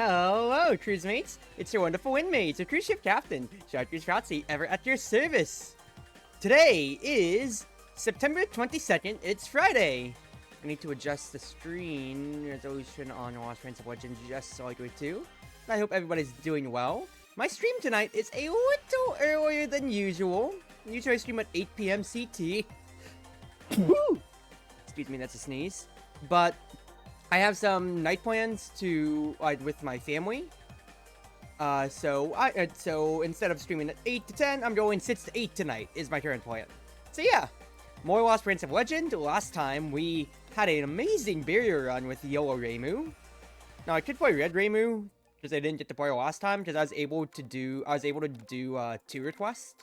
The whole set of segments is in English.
Hello, cruise mates! It's your Wonderful Wind Mage, the Cruz Ship Captain, Chartreuse Proxy, ever at your service! Today is September 22nd, it's Friday! I need to adjust the screen resolution on Lost Prince of Legends just slightly too. I hope everybody's doing well. My stream tonight is a little earlier than usual. Usually I stream at 8 PM CT. Excuse me, that's a sneeze. But I have some night plans to with my family. So instead of streaming at 8 to 10, I'm going 6 to 8 tonight is my current plan. So yeah, more Lost Prince of Legend. Last time we had an amazing barrier run with Yellow Reimu. Now I could play Red Reimu because I didn't get to play last time because I was able to do 2 requests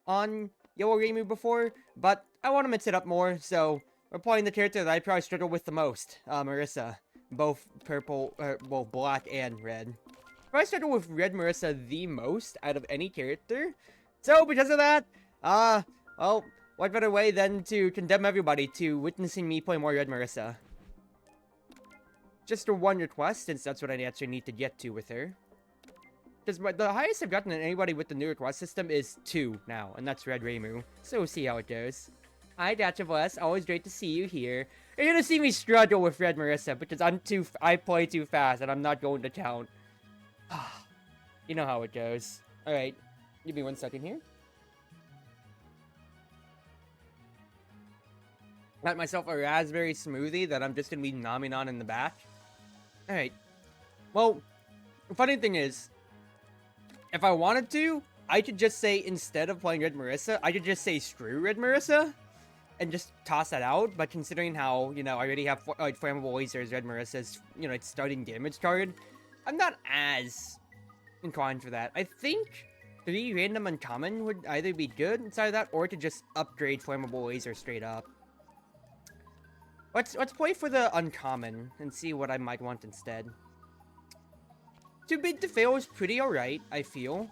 on Yellow Reimu before, but I want to mix it up more, so we're playing the character that I probably struggle with the most, Marissa. Both both black and red. I struggle with Red Marissa the most out of any character. So because of that, well, what better way than to condemn everybody to witnessing me play more Red Marissa. Just a 1 request, since that's what I actually need to get to with her. Because the highest I've gotten than anybody with the new request system is 2 now, and that's Red Reimu. So we'll see how it goes. Hi, Dachabless. Always great to see you here. You're gonna see me struggle with Red Marissa because I play too fast and I'm not going to count. You know how it goes. Alright, give me 1 second here. Got myself a raspberry smoothie that I'm just gonna be nomming on in the back. Alright. Well, the funny thing is, if I wanted to, I could just say, instead of playing Red Marissa, I could just say screw Red Marissa and just toss that out. But considering how, I already have Flammable Lasers, Red Marissa's, its starting damage card, I'm not as inclined for that. I think 3 random uncommon would either be good inside of that, or to just upgrade Flammable Laser straight up. Let's play for the uncommon and see what I might want instead. Too big to fail is pretty alright, I feel.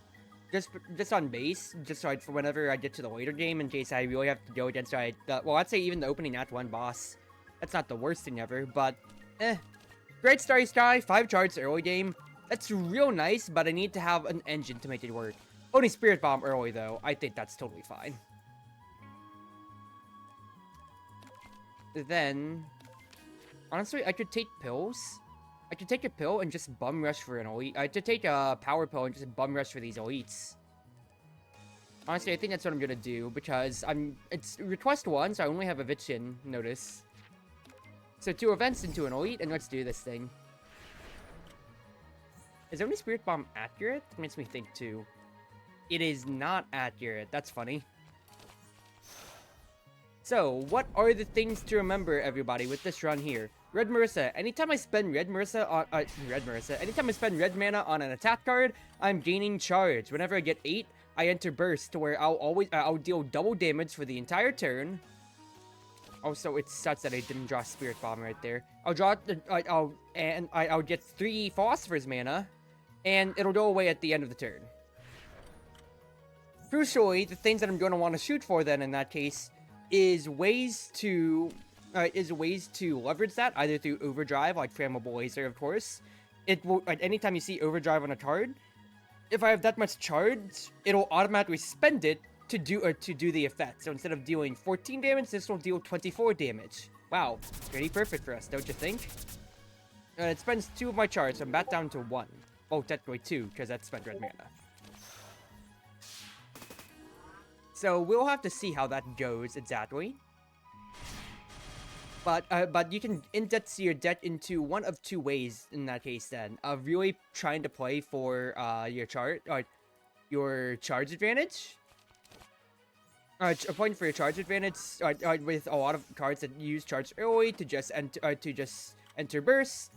Just on base, just so for whenever I get to the later game, in case I really have to go against, well, I'd say even the opening Act 1 boss. That's not the worst thing ever, but, Great Starry Sky, 5 charts early game. That's real nice, but I need to have an engine to make it work. Only Spirit Bomb early, though. I think that's totally fine. Then, honestly, I could take pills. I could take a pill and just bum rush for an elite. I could take a power pill and just bum rush for these elites. Honestly, I think that's what I'm gonna do because it's request 1, so I only have eviction notice. So 2 events into an elite, and let's do this thing. Is only Spirit Bomb accurate? It makes me think too. It is not accurate. That's funny. So, what are the things to remember, everybody, with this run here? Red Marissa. Anytime I spend Red Marissa on anytime I spend red mana on an attack card, I'm gaining charge. Whenever I get 8, I enter burst to where I'll deal double damage for the entire turn. Also, it sucks that I didn't draw Spirit Bomb right there. I'll get 3 Philosopher's mana, and it'll go away at the end of the turn. Crucially, the things that I'm going to want to shoot for then in that case is ways to leverage that, either through overdrive, like Flammable Laser, of course. It will, anytime you see overdrive on a card, if I have that much charge, it'll automatically spend it to do the effect. So instead of dealing 14 damage, this will deal 24 damage. Wow, pretty perfect for us, don't you think? It spends 2 of my charge, so I'm back down to 1. Oh, technically 2, because that's spent red mana. So we'll have to see how that goes exactly. But you can index your deck into one of 2 ways in that case then. Of really trying to play for your charge advantage. Playing for your charge advantage with a lot of cards that use charge early to just enter burst.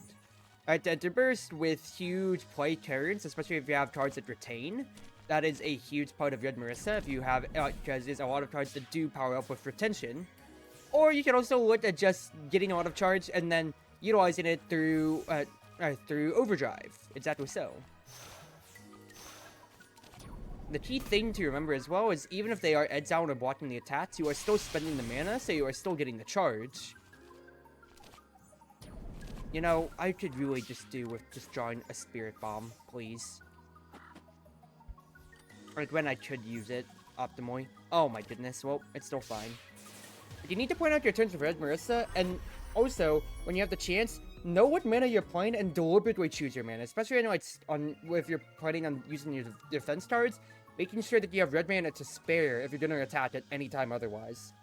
To enter burst with huge play turns, especially if you have cards that retain. That is a huge part of Red Marissa if you have, because there's a lot of cards that do power up with retention. Or you can also look at just getting a lot of charge and then utilizing it through overdrive. Exactly so. The key thing to remember as well is even if they are edge out or blocking the attacks, you are still spending the mana, so you are still getting the charge. You know, I could really just do with just drawing a Spirit Bomb, please. Like, when I could use it optimally. Oh my goodness, well, it's still fine. But you need to point out your turns for Red Marissa, and also, when you have the chance, know what mana you're playing and deliberately choose your mana. Especially, I know it's if you're planning on using your defense cards, making sure that you have red mana to spare if you're going to attack at any time otherwise.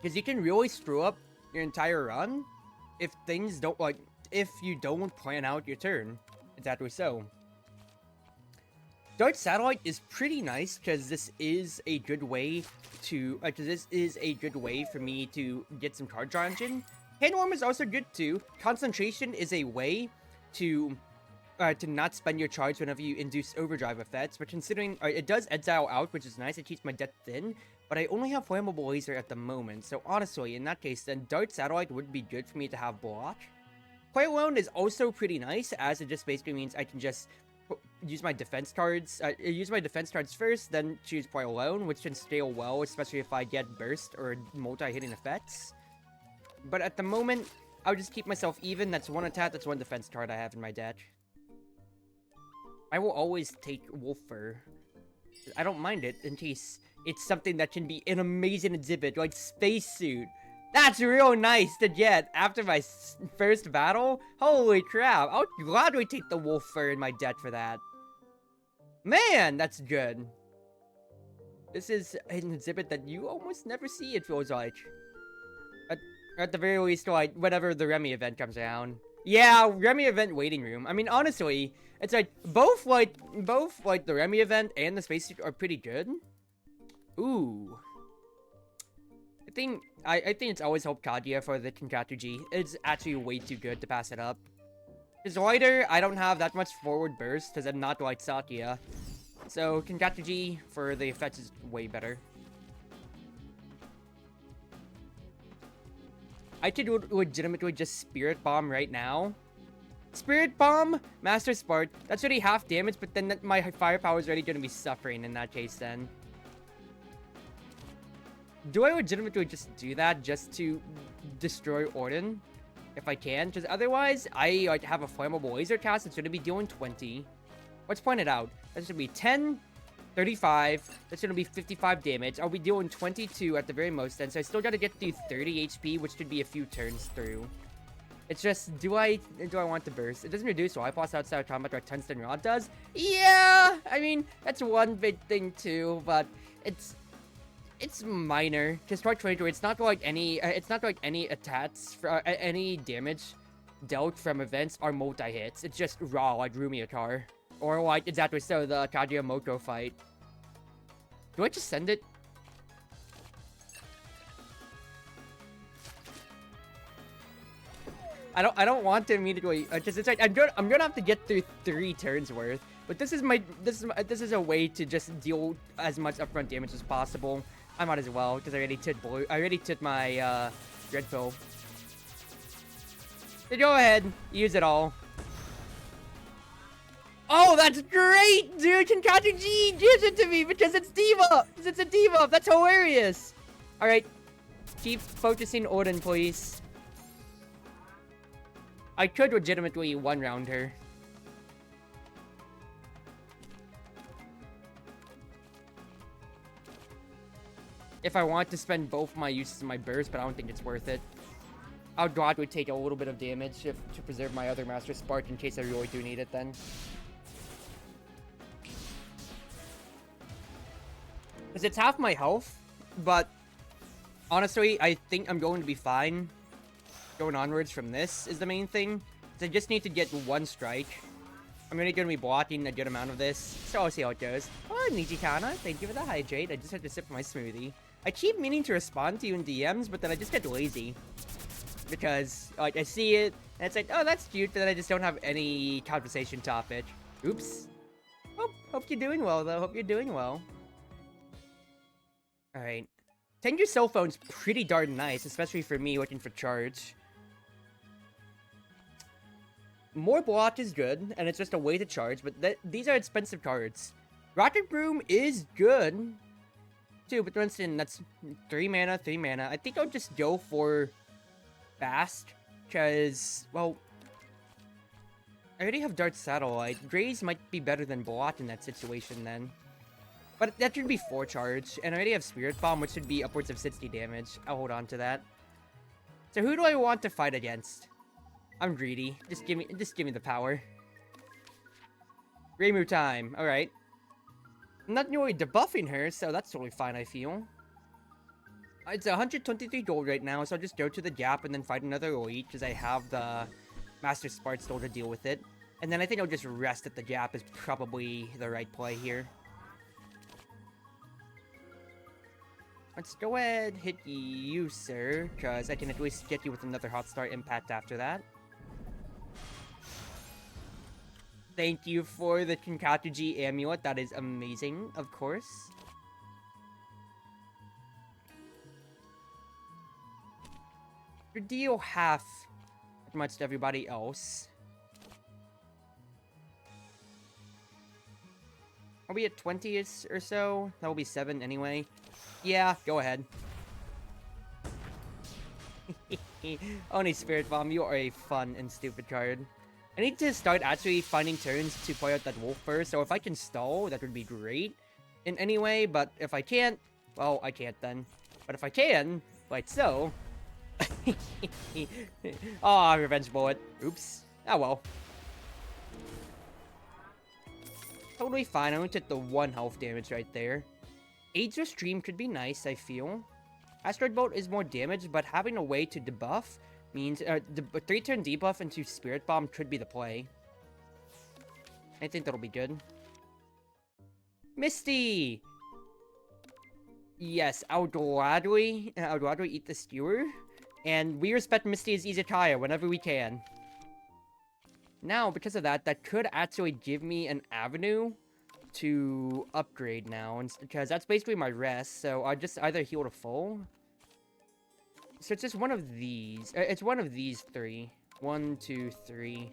Because you can really screw up your entire run if things don't, like, if you don't plan out your turn. Exactly so. Dark Satellite is pretty nice because this is a good way to, for me to get some card draw engine. Handworm is also good too. Concentration is a way to not spend your charge whenever you induce overdrive effects, but considering it does exile out, which is nice, it keeps my deck thin, but I only have Flammable Laser at the moment, so honestly, in that case, then Dark Satellite would be good for me to have block. Play Alone is also pretty nice, as it just basically means I can just use my defense cards first, then choose Play Alone, which can scale well, especially if I get burst or multi-hitting effects. But at the moment, I'll just keep myself even. That's one attack, that's one defense card I have in my deck. I will always take Wolf Fur. I don't mind it in case it's something that can be an amazing exhibit, like Spacesuit. That's real nice to get after my first battle. Holy crap, I would gladly take the Wolf Fur in my deck for that. Man, that's good. This is an exhibit that you almost never see, it feels like. At the very least, like, whenever the Remy event comes around. Yeah, Remy event waiting room. I mean, honestly, it's like, both the Remy event and the Spacesuit are pretty good. Ooh. I think it's always helped Kaguya for the Kinkatu G. It's actually way too good to pass it up. Because Lighter, I don't have that much forward burst, because I'm not like Sakia. So, Kinkatu G for the effects is way better. I could legitimately just Spirit Bomb right now. Spirit Bomb, Master Spark, that's already half damage, but then my firepower is already going to be suffering in that case then. Do I legitimately just do that just to destroy Orden? If I can? Because otherwise, I like have a Flammable Laser cast that's going to be dealing 20. Let's point it out. That's going to be 10, 35. That's going to be 55 damage. I'll be dealing 22 at the very most then. So I still got to get through 30 HP, which could be a few turns through. It's just, do I want to burst? It doesn't reduce life loss outside of combat like Tungsten Rod does. Yeah! I mean, that's one big thing too, but it's minor. Just Strike 22, it's not like any attacks, any damage dealt from events are multi-hits. It's just raw, like Rumiakar. Or like, exactly so, the Kaguya Moko fight. Do I just send it? I don't want to immediately, because it's like, I'm gonna have to get through 3 turns worth. But this is a way to just deal as much upfront damage as possible. I might as well, because I already took my red pill. So go ahead, use it all. Oh, that's great, dude! Kinkatu G gives it to me because it's debuff! Because it's a debuff! That's hilarious! Alright, keep focusing Orden, please. I could legitimately one-round her. If I want to spend both my uses of my burst, but I don't think it's worth it. I would gladly take a little bit of damage to preserve my other Master Spark in case I really do need it then. Because it's half my health, but honestly, I think I'm going to be fine. Going onwards from this is the main thing. So I just need to get 1 strike. I'm going to be blocking a good amount of this, so I'll see how it goes. Oh, Nijikana, thank you for the hydrate. I just had to sip my smoothie. I keep meaning to respond to you in DMs, but then I just get lazy. Because, like, I see it, and it's like, oh, that's cute, but then I just don't have any conversation topic. Oops. Hope you're doing well, though. Hope you're doing well. Alright. Tengu's cell phone's pretty darn nice, especially for me looking for charge. More block is good, and it's just a way to charge, but these are expensive cards. Rocket Broom is good. 2, but once in, that's 3 mana, 3 mana. I think I'll just go for Fast, because, well, I already have Dart Satellite. Graze might be better than Blot in that situation then. But that should be 4 charge, and I already have Spirit Bomb, which should be upwards of 60 damage. I'll hold on to that. So who do I want to fight against? I'm greedy. Just give me the power. Reimu time. Alright. I'm not really debuffing her, so that's totally fine, I feel. It's 123 gold right now, so I'll just go to the gap and then fight another elite, because I have the Master Spart still to deal with it. And then I think I'll just rest at the gap is probably the right play here. Let's go ahead, hit you, sir, because I can at least get you with another Hot Star Impact after that. Thank you for the Kinkatuji Amulet, that is amazing, of course. You deal half as much to everybody else. Are we at 20 or so? That will be 7 anyway. Yeah, go ahead. Only Spirit Bomb, you are a fun and stupid card. I need to start actually finding turns to play out that wolf first, so if I can stall, that would be great in any way, but if I can't, well, I can't then. But if I can, like so... Aw, Revenge Bullet. Oops. Oh well. Totally fine, I only took the 1 health damage right there. Aegis Stream could be nice, I feel. Asteroid Bolt is more damage, but having a way to debuff means... the 3-turn debuff into Spirit Bomb could be the play. I think that'll be good. Misty! Yes, I'll gladly eat the skewer. And we respect Misty's Izakaya whenever we can. Now, because of that, that could actually give me an avenue to upgrade now, and because that's basically my rest, so I'll just either heal to full. So it's just one of these. It's one of these 3. 1, 2, 3.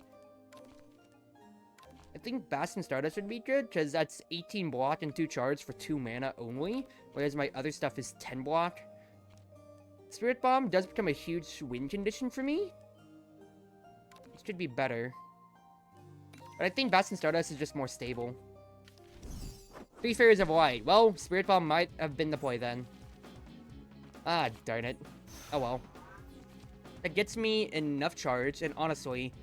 I think Bastion Stardust would be good, because that's 18 block and 2 charge for 2 mana only, whereas my other stuff is 10 block. Spirit Bomb does become a huge win condition for me. It should be better. But I think Bastion Stardust is just more stable. 3 Fairies of Light. Well, Spirit Bomb might have been the play then. Ah, darn it. Oh well. That gets me enough charge, and honestly,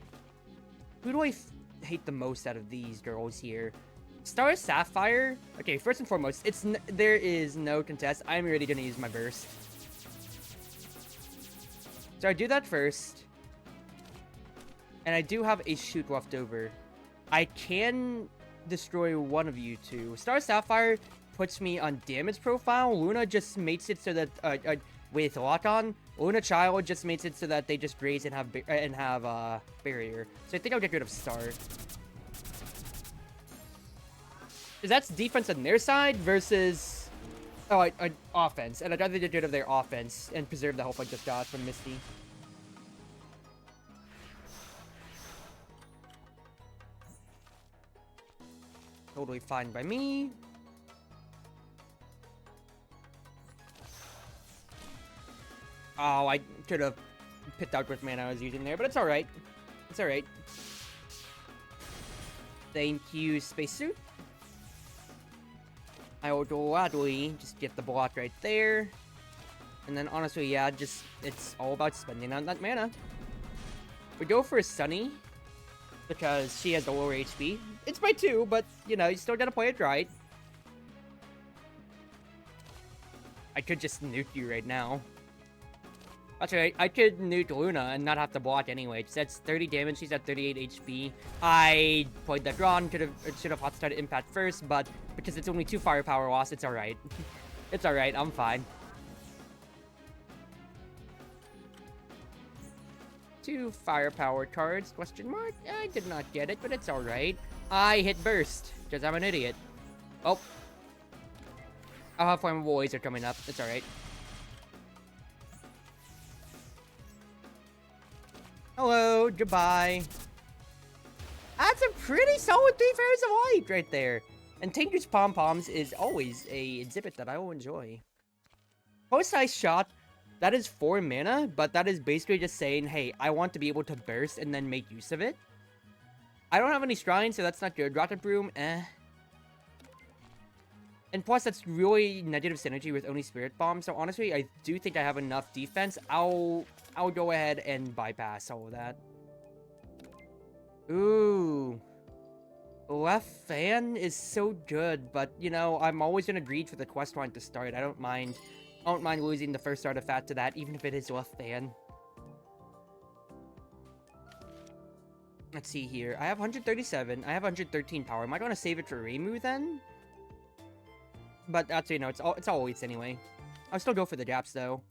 who do I hate the most out of these girls here? Star Sapphire? Okay, first and foremost, there is no contest. I'm already gonna use my burst. So I do that first. And I do have a shoot left over. I can destroy one of you two. Star Sapphire puts me on damage profile. Luna just makes it so that with lock on, Luna Child just makes it so that they just graze and have barrier. So I think I'll get rid of Star. Because that's defense on their side versus offense, and I'd rather get rid of their offense and preserve the health I just got from Misty. Totally fine by me. Oh, I could have picked out which mana I was using there, but it's alright. It's alright. Thank you, Spacesuit. I will gladly just get the block right there. And then honestly, yeah, it's all about spending on that mana. We go for Sunny, because she has a lower HP. It's by 2, but, you know, you still gotta play it right. I could just nuke you right now. That's right, I could nuke Luna and not have to block anyway. That's 30 damage, she's at 38 HP. I played that wrong, should have hot started Impact first, but because it's only 2 firepower loss, it's alright. It's alright, I'm fine. 2 firepower cards, question mark? I did not get it, but it's alright. I hit burst, because I'm an idiot. Oh. I'll have flammable laser coming up, it's alright. Hello, goodbye. That's a pretty solid 3 Fairies of Light right there. And Tinker's Pom-Poms is always a exhibit that I will enjoy. Post-Ice Shot, that is 4 mana, but that is basically just saying, hey, I want to be able to burst and then make use of it. I don't have any shrines, so that's not good. Rotted Broom, eh. And plus, that's really negative synergy with only Spirit Bomb, so honestly, I do think I have enough defense. I'll go ahead and bypass all of that. Ooh. Left Fan is so good, but, you know, I'm always gonna greed for the quest line to start. I don't mind losing the first artifact to that, even if it is Left Fan. Let's see here. I have 137. I have 113 power. Am I gonna save it for Reimu then? But actually, no, it's all weights anyway. I'll still go for the Japs though.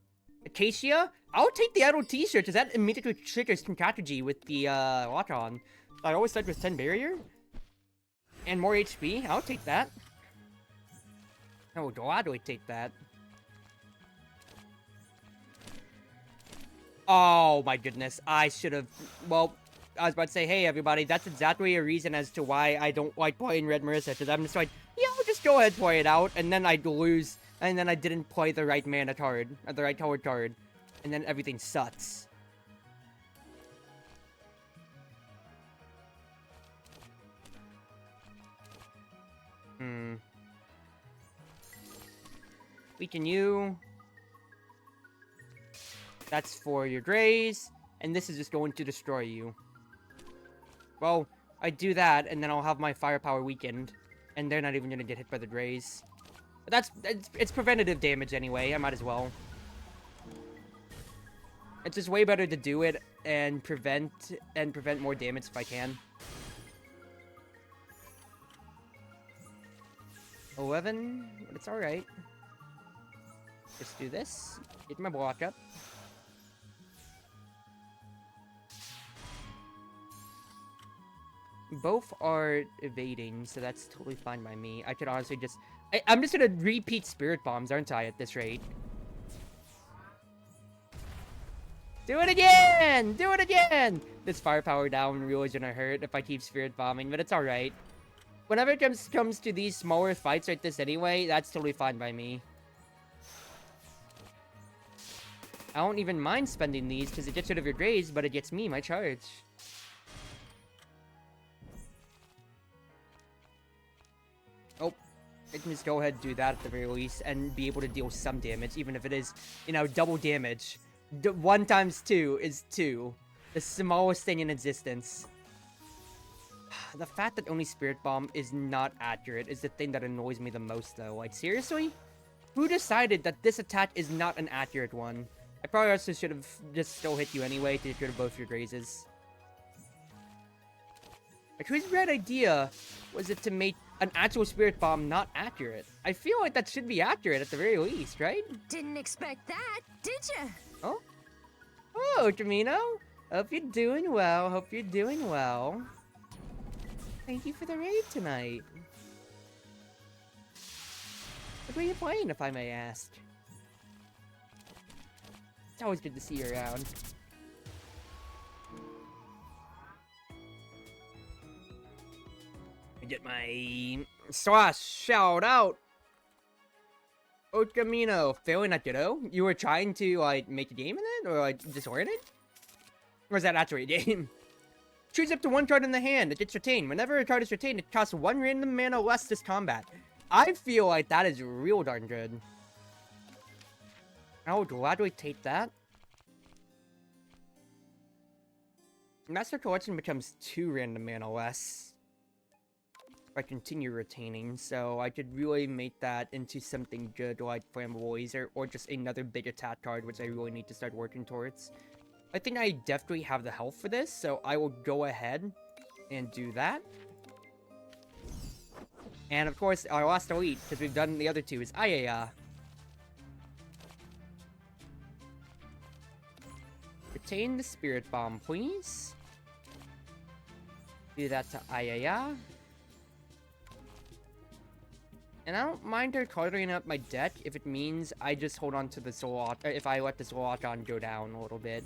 Acacia? I'll take the Idle T-shirt, because that immediately triggers strategy with the lock on. I always start with 10 barrier. And more HP. I'll take that. I will gladly take that. Oh my goodness. I should have... Well, I was about to say, hey everybody, that's exactly a reason as to why I don't like playing Red Marissa, because I'm just like, yeah, I'll just go ahead and play it out, and then I'd lose, and then I didn't play the right mana card, or the right colored card, and then everything sucks. Weaken you. That's for your Greys, and this is just going to destroy you. Well, I do that, and then I'll have my firepower weakened, and they're not even gonna get hit by the Greys. But it's preventative damage anyway, I might as well. It's just way better to do it and prevent more damage if I can. 11, but it's alright. Just do this. Get my block up. Both are evading, so that's totally fine by me. I could honestly just... I'm just gonna repeat Spirit Bombs, aren't I, at this rate? Do it again! Do it again! This firepower down really is gonna hurt if I keep Spirit Bombing, but it's alright. Whenever it comes to these smaller fights like this anyway, that's totally fine by me. I don't even mind spending these, because it gets rid of your Greys, but it gets me my charge. Oh, I can just go ahead and do that at the very least, and be able to deal some damage, even if it is, you know, double damage. 1 times 2 is 2. The smallest thing in existence. The fact that only Spirit Bomb is not accurate is the thing that annoys me the most, though. Like, seriously? Who decided that this attack is not an accurate one? I probably also should have just still hit you anyway to get rid of both your Grazes. Like, whose red idea was it to make an actual Spirit Bomb not accurate? I feel like that should be accurate at the very least, right? Didn't expect that, did ya? Oh? Oh, Camino! Hope you're doing well. Hope you're doing well. Thank you for the raid tonight. What were you playing, if I may ask? It's always good to see you around. I get my slash shout out. Camino, failing at Ditto? You were trying to, like, make a game in it? Or, like, disorient it? Or is that actually a game? Choose up to 1 card in the hand. It gets retained. Whenever a card is retained, it costs 1 random mana less this combat. I feel like that is real darn good. I would gladly take that. Master Collection becomes 2 random mana less. If I continue retaining, so I could really make that into something good like Flammable Laser, or just another big attack card, which I really need to start working towards. I think I definitely have the health for this, so I will go ahead and do that. And of course, our last elite, because we've done the other 2, is Ayaya. Retain the Spirit Bomb, please. Do that to Ayaya. And I don't mind her cluttering up my deck if it means I just hold on to the Soul, if I let the Soul Archon go down a little bit.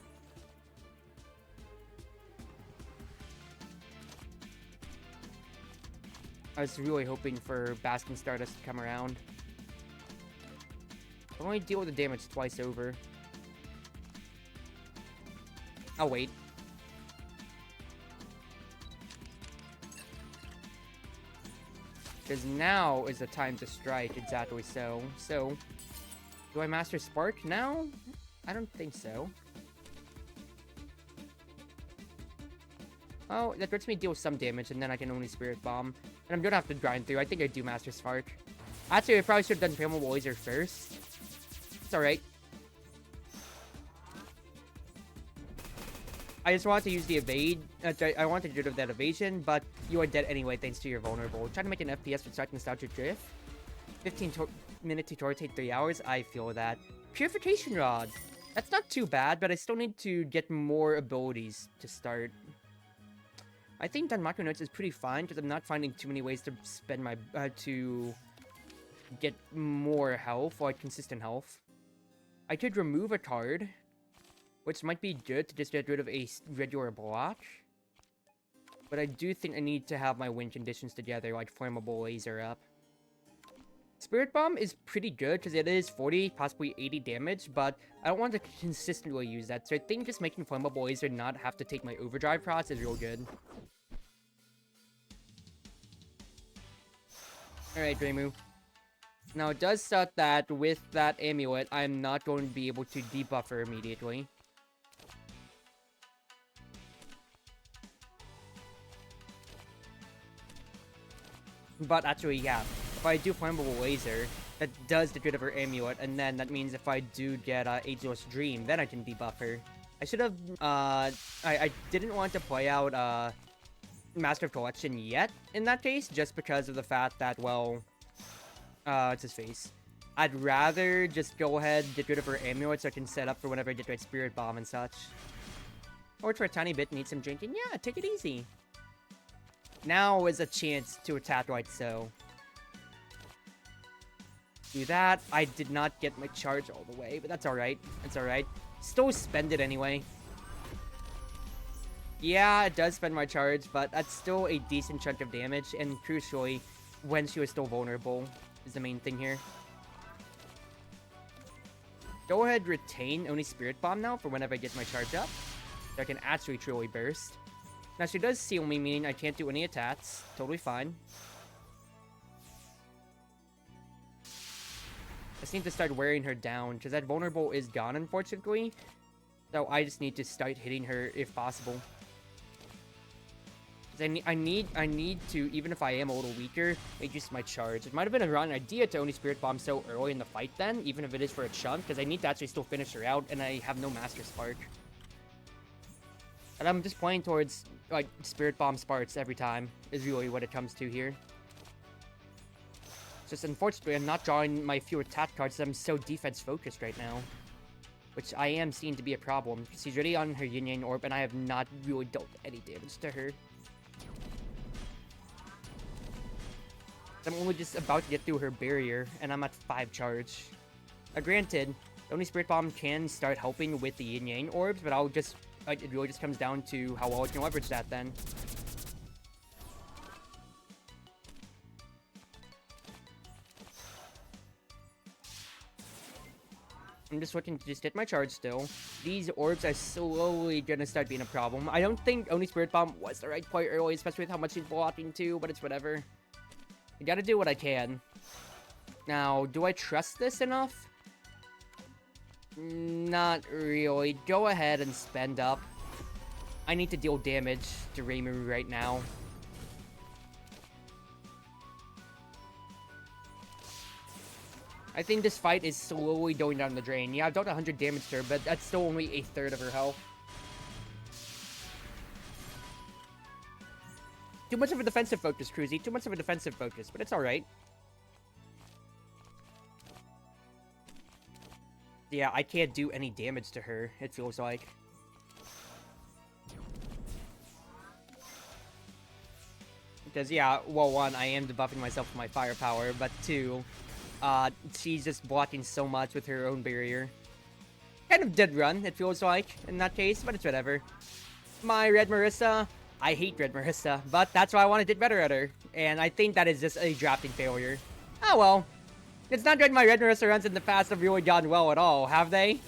I was really hoping for Basking Stardust to come around. I'll only deal with the damage twice over. I'll wait. Because now is the time to strike, exactly so. So, do I Master Spark now? I don't think so. Oh, that lets me deal some damage, and then I can only Spirit Bomb. And I'm gonna have to grind through. I think I do Master Spark. Actually, I probably should have done Flammable Laser first. It's alright. I just want to use the evade. I want to get rid of that evasion, but you are dead anyway thanks to your vulnerable. Trying to make an FPS with Strike Nostalgia Drift. 15-minute tutorial take 3 hours. I feel that. Purification Rod. That's not too bad, but I still need to get more abilities to start. I think that Macro Notes is pretty fine because I'm not finding too many ways to spend my to get more health, or consistent health. I could remove a card, which might be good to just get rid of a regular block. But I do think I need to have my win conditions together, like Flammable Laser up. Spirit Bomb is pretty good because it is 40, possibly 80 damage, but I don't want to consistently use that. So I think just making Flammable Laser not have to take my overdrive cross is real good. Alright, Dremu. Now it does suck that with that amulet, I'm not going to be able to debuff her immediately. But actually, yeah, if I do Flammable Laser, that does get rid of her amulet, and then that means if I do get Ageless Dream, then I can debuff her. I should have, I didn't want to play out, Master of Collection yet, in that case, just because of the fact that, well, it's his face. I'd rather just go ahead, get rid of her amulet so I can set up for whenever I get my Spirit Bomb and such. Or for a tiny bit, need some drinking. Yeah, take it easy. Now is a chance to attack like so. Do that. I did not get my charge all the way, but that's alright. It's alright. Still spend it anyway. Yeah, it does spend my charge, but that's still a decent chunk of damage, and crucially, when she was still vulnerable is the main thing here. Go ahead, retain only Spirit Bomb now for whenever I get my charge up, so I can actually truly burst. Now, she does seal me, meaning I can't do any attacks. Totally fine. I just need to start wearing her down, because that vulnerable is gone, unfortunately. So I just need to start hitting her if possible. I need to, even if I am a little weaker, make use of my charge. It might have been a wrong idea to only Spirit Bomb so early in the fight then, even if it is for a chunk, because I need to actually still finish her out, and I have no Master Spark. And I'm just playing towards, like, Spirit Bomb Sparks every time, is really what it comes to here. It's just, unfortunately, I'm not drawing my few attack cards because I'm so defense-focused right now. Which I am seeing to be a problem, because she's already on her Yin Yang Orb, and I have not really dealt any damage to her. I'm only just about to get through her barrier, and I'm at 5 charge. Granted, only Spirit Bomb can start helping with the Yin Yang Orbs, but I'll just, like, it really just comes down to how well I can leverage that then. I'm just looking to just get my charge still. These orbs are slowly gonna start being a problem. I don't think only Spirit Bomb was the right play early, especially with how much he's blocking too, but it's whatever. I gotta do what I can. Now, do I trust this enough? Not really. Go ahead and spend up. I need to deal damage to Reimu right now. I think this fight is slowly going down the drain. Yeah, I've done 100 damage to her, but that's still only a third of her health. Too much of a defensive focus, Cruzy. Too much of a defensive focus, but it's alright. Yeah, I can't do any damage to her, it feels like. Because, yeah, well, one, I am debuffing myself with my firepower, but two, she's just blocking so much with her own barrier. Kind of dead run, it feels like, in that case, but it's whatever. My Red Marissa, I hate Red Marissa, but that's why I want to get better at her. and I think that is just a drafting failure. Oh well. It's not like my Red Marissa runs in the past have really gone well at all, have they?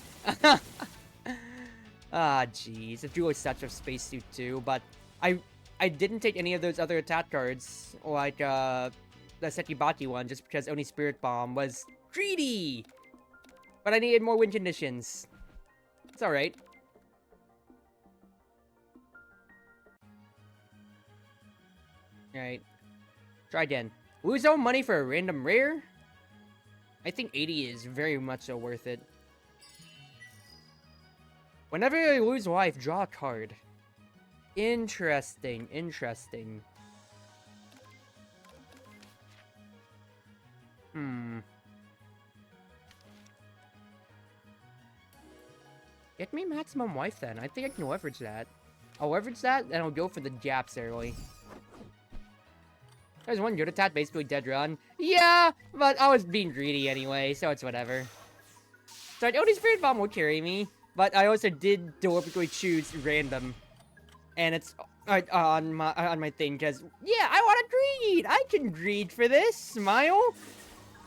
Ah, jeez. It drew such a spacesuit too, but I didn't take any of those other attack cards, like the Sekibaki one, just because Oni Spirit Bomb was greedy! But I needed more win conditions. It's alright. Alright. Try again. Lose all money for a random rare? I think 80 is very much so worth it. Whenever I lose life, draw a card. Interesting, interesting. Get me maximum life then. I think I can leverage that. I'll leverage that, and I'll go for the Japs early. There's one good attack, basically dead run. Yeah, but I was being greedy anyway, so it's whatever. So I know Oni Spirit Bomb will carry me, but I also did deliberately choose random. And it's on my thing, because, yeah, I want to greed! I can greed for this, smile!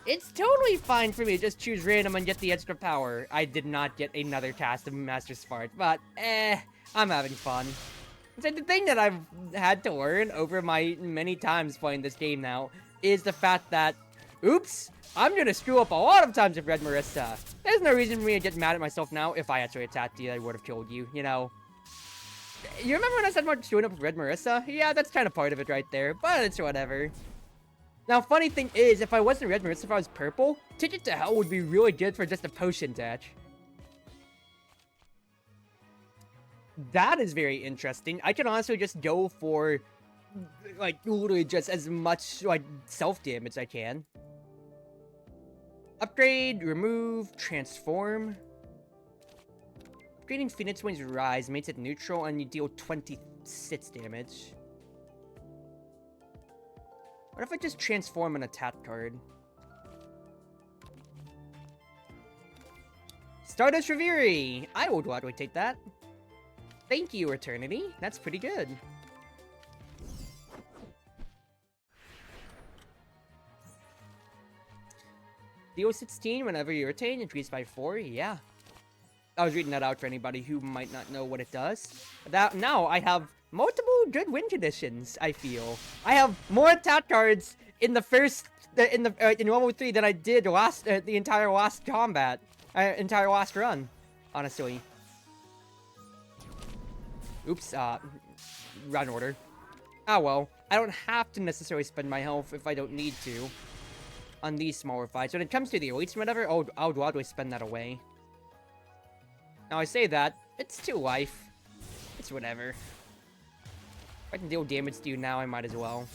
It's totally fine for me to just choose random and get the extra power. I did not get another cast of Master Smart, but, I'm having fun. It's like the thing that I've had to learn over my many times playing this game now is the fact that, oops, I'm gonna screw up a lot of times with Red Marissa. There's no reason for me to get mad at myself now. If I actually attacked you, I would have killed you, you know. You remember when I said about screwing up with Red Marissa? Yeah, that's kind of part of it right there, but it's whatever. Now, funny thing is, if I wasn't Red Marissa, if I was purple, Ticket to Hell would be really good for just a potion dash. That is very interesting. I can honestly just go for, like, literally just as much, like, self-damage as I can. Upgrade, remove, transform. Upgrading Phoenix Wings Rise makes it neutral and you deal 26 damage. What if I just transform an attack card? Stardust Reverie! I will gladly take that. Thank you, Eternity. That's pretty good. Deal 16 whenever you retain, increased by 4. Yeah. I was reading that out for anybody who might not know what it does. Now I have multiple good win conditions, I feel. I have more attack cards in the first in level 3 than I did last the entire last combat. Entire last run, honestly. Oops, run order. Ah well, I don't have to necessarily spend my health if I don't need to on these smaller fights. When it comes to the elites and whatever, I'll gladly spend that away. Now I say that, it's 2 life. It's whatever. If I can deal damage to you now, I might as well.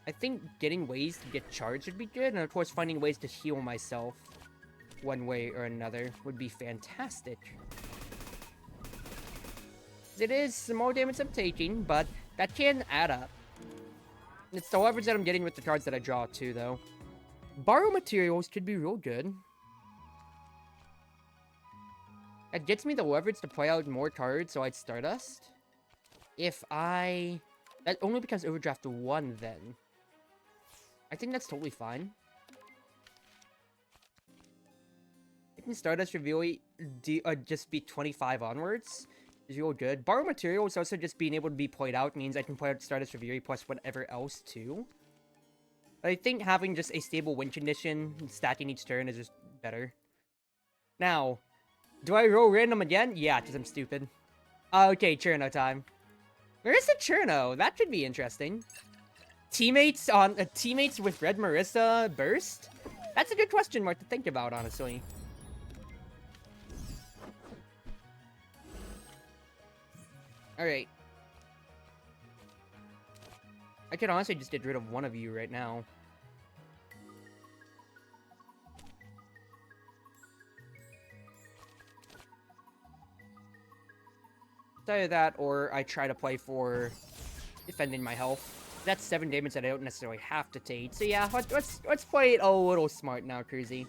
I think getting ways to get charged would be good, and of course finding ways to heal myself one way or another would be fantastic. It is some more damage I'm taking, but that can add up. It's the leverage that I'm getting with the cards that I draw too, though. Borrow materials could be real good. It gets me the leverage to play out more cards, so I'd Stardust. That only becomes Overdraft 1 then. I think that's totally fine. It can Stardust Reveal just be 25 onwards. Is real good. Borrow materials also just being able to be played out means I can play out Stardust Reverie plus whatever else too. But I think having just a stable win condition and stacking each turn is just better. Now, do I roll random again? Yeah, because I'm stupid. Okay, Cherno time. Where is the Cherno? That could be interesting. Teammates with Red Marissa burst? That's a good question mark to think about, honestly. Alright. I could honestly just get rid of one of you right now. Either that, or I try to play for defending my health. That's 7 damage that I don't necessarily have to take. So yeah, let's play it a little smart now, Cruzy.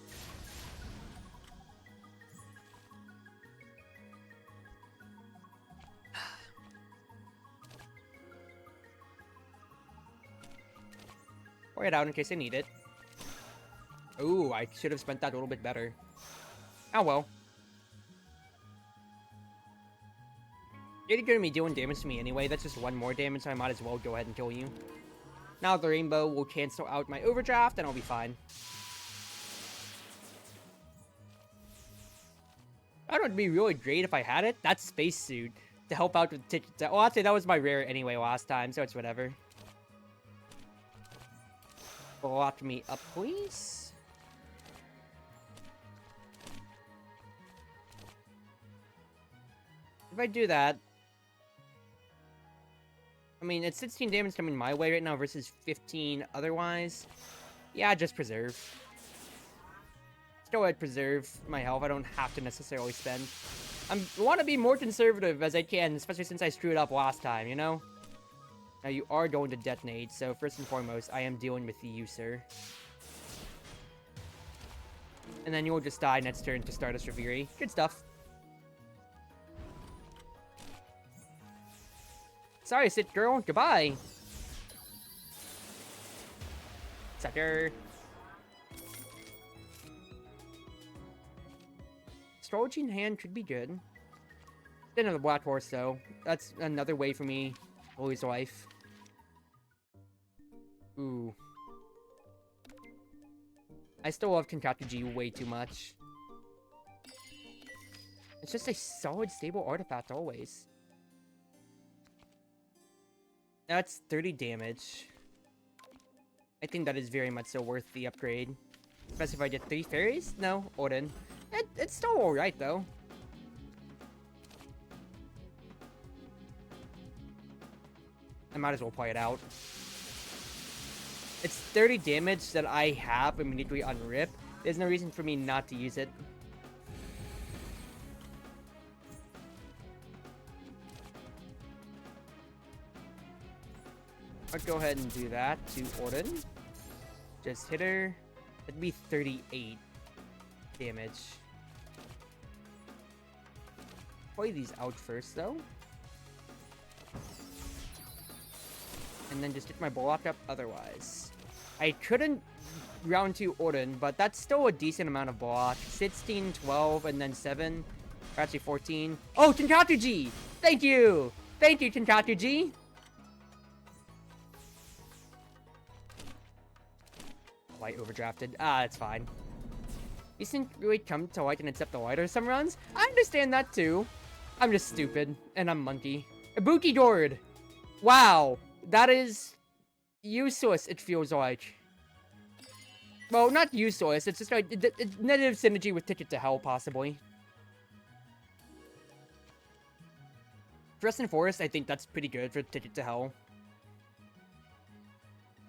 Pour it out in case I need it. Ooh, I should have spent that a little bit better. Oh well. You're gonna be doing damage to me anyway. That's just one more damage, so I might as well go ahead and kill you. Now the rainbow will cancel out my overdraft, and I'll be fine. That would be really great if I had it. That spacesuit to help out with tickets. Well, actually, that was my rare anyway last time, so it's whatever. Block me up, please. If I do that, I mean, it's 16 damage coming my way right now versus 15 otherwise. Yeah, just preserve. Still, I'd preserve my health. I don't have to necessarily spend. I want to be more conservative as I can, especially since I screwed up last time, you know? Now, you are going to detonate, so first and foremost, I am dealing with you, sir. And then you will just die next turn to Stardust Reverie. Good stuff. Sorry, sit girl. Goodbye. Sucker. Astrology in hand could be good. Den of the Black Horse, though. That's another way for me to lose life. Ooh. I still love Concact G way too much. It's just a solid, stable artifact always. That's 30 damage. I think that is very much so worth the upgrade. Especially if I get 3 fairies? No, Odin. It's still alright, though. I might as well play it out. It's 30 damage that I have immediately on Rip. There's no reason for me not to use it. I'll go ahead and do that to Odin. Just hit her. That'd be 38 damage. Play these out first, though. And then just hit my block up otherwise. I couldn't round 2 Odin, but that's still a decent amount of block. 16, 12, and then 7. Or actually 14. Oh, Tenkatu G! Thank you! Thank you, Tenkatu G! Oh, I overdrafted. Ah, it's fine. These didn't really come to light and accept the lighter some runs. I understand that too. I'm just stupid, and I'm monkey. Ibuki Gourd! Wow! That is useless, it feels like. Well, not useless, it's just like it's negative synergy with Ticket to Hell, possibly. Dress and Forest, I think that's pretty good for Ticket to Hell.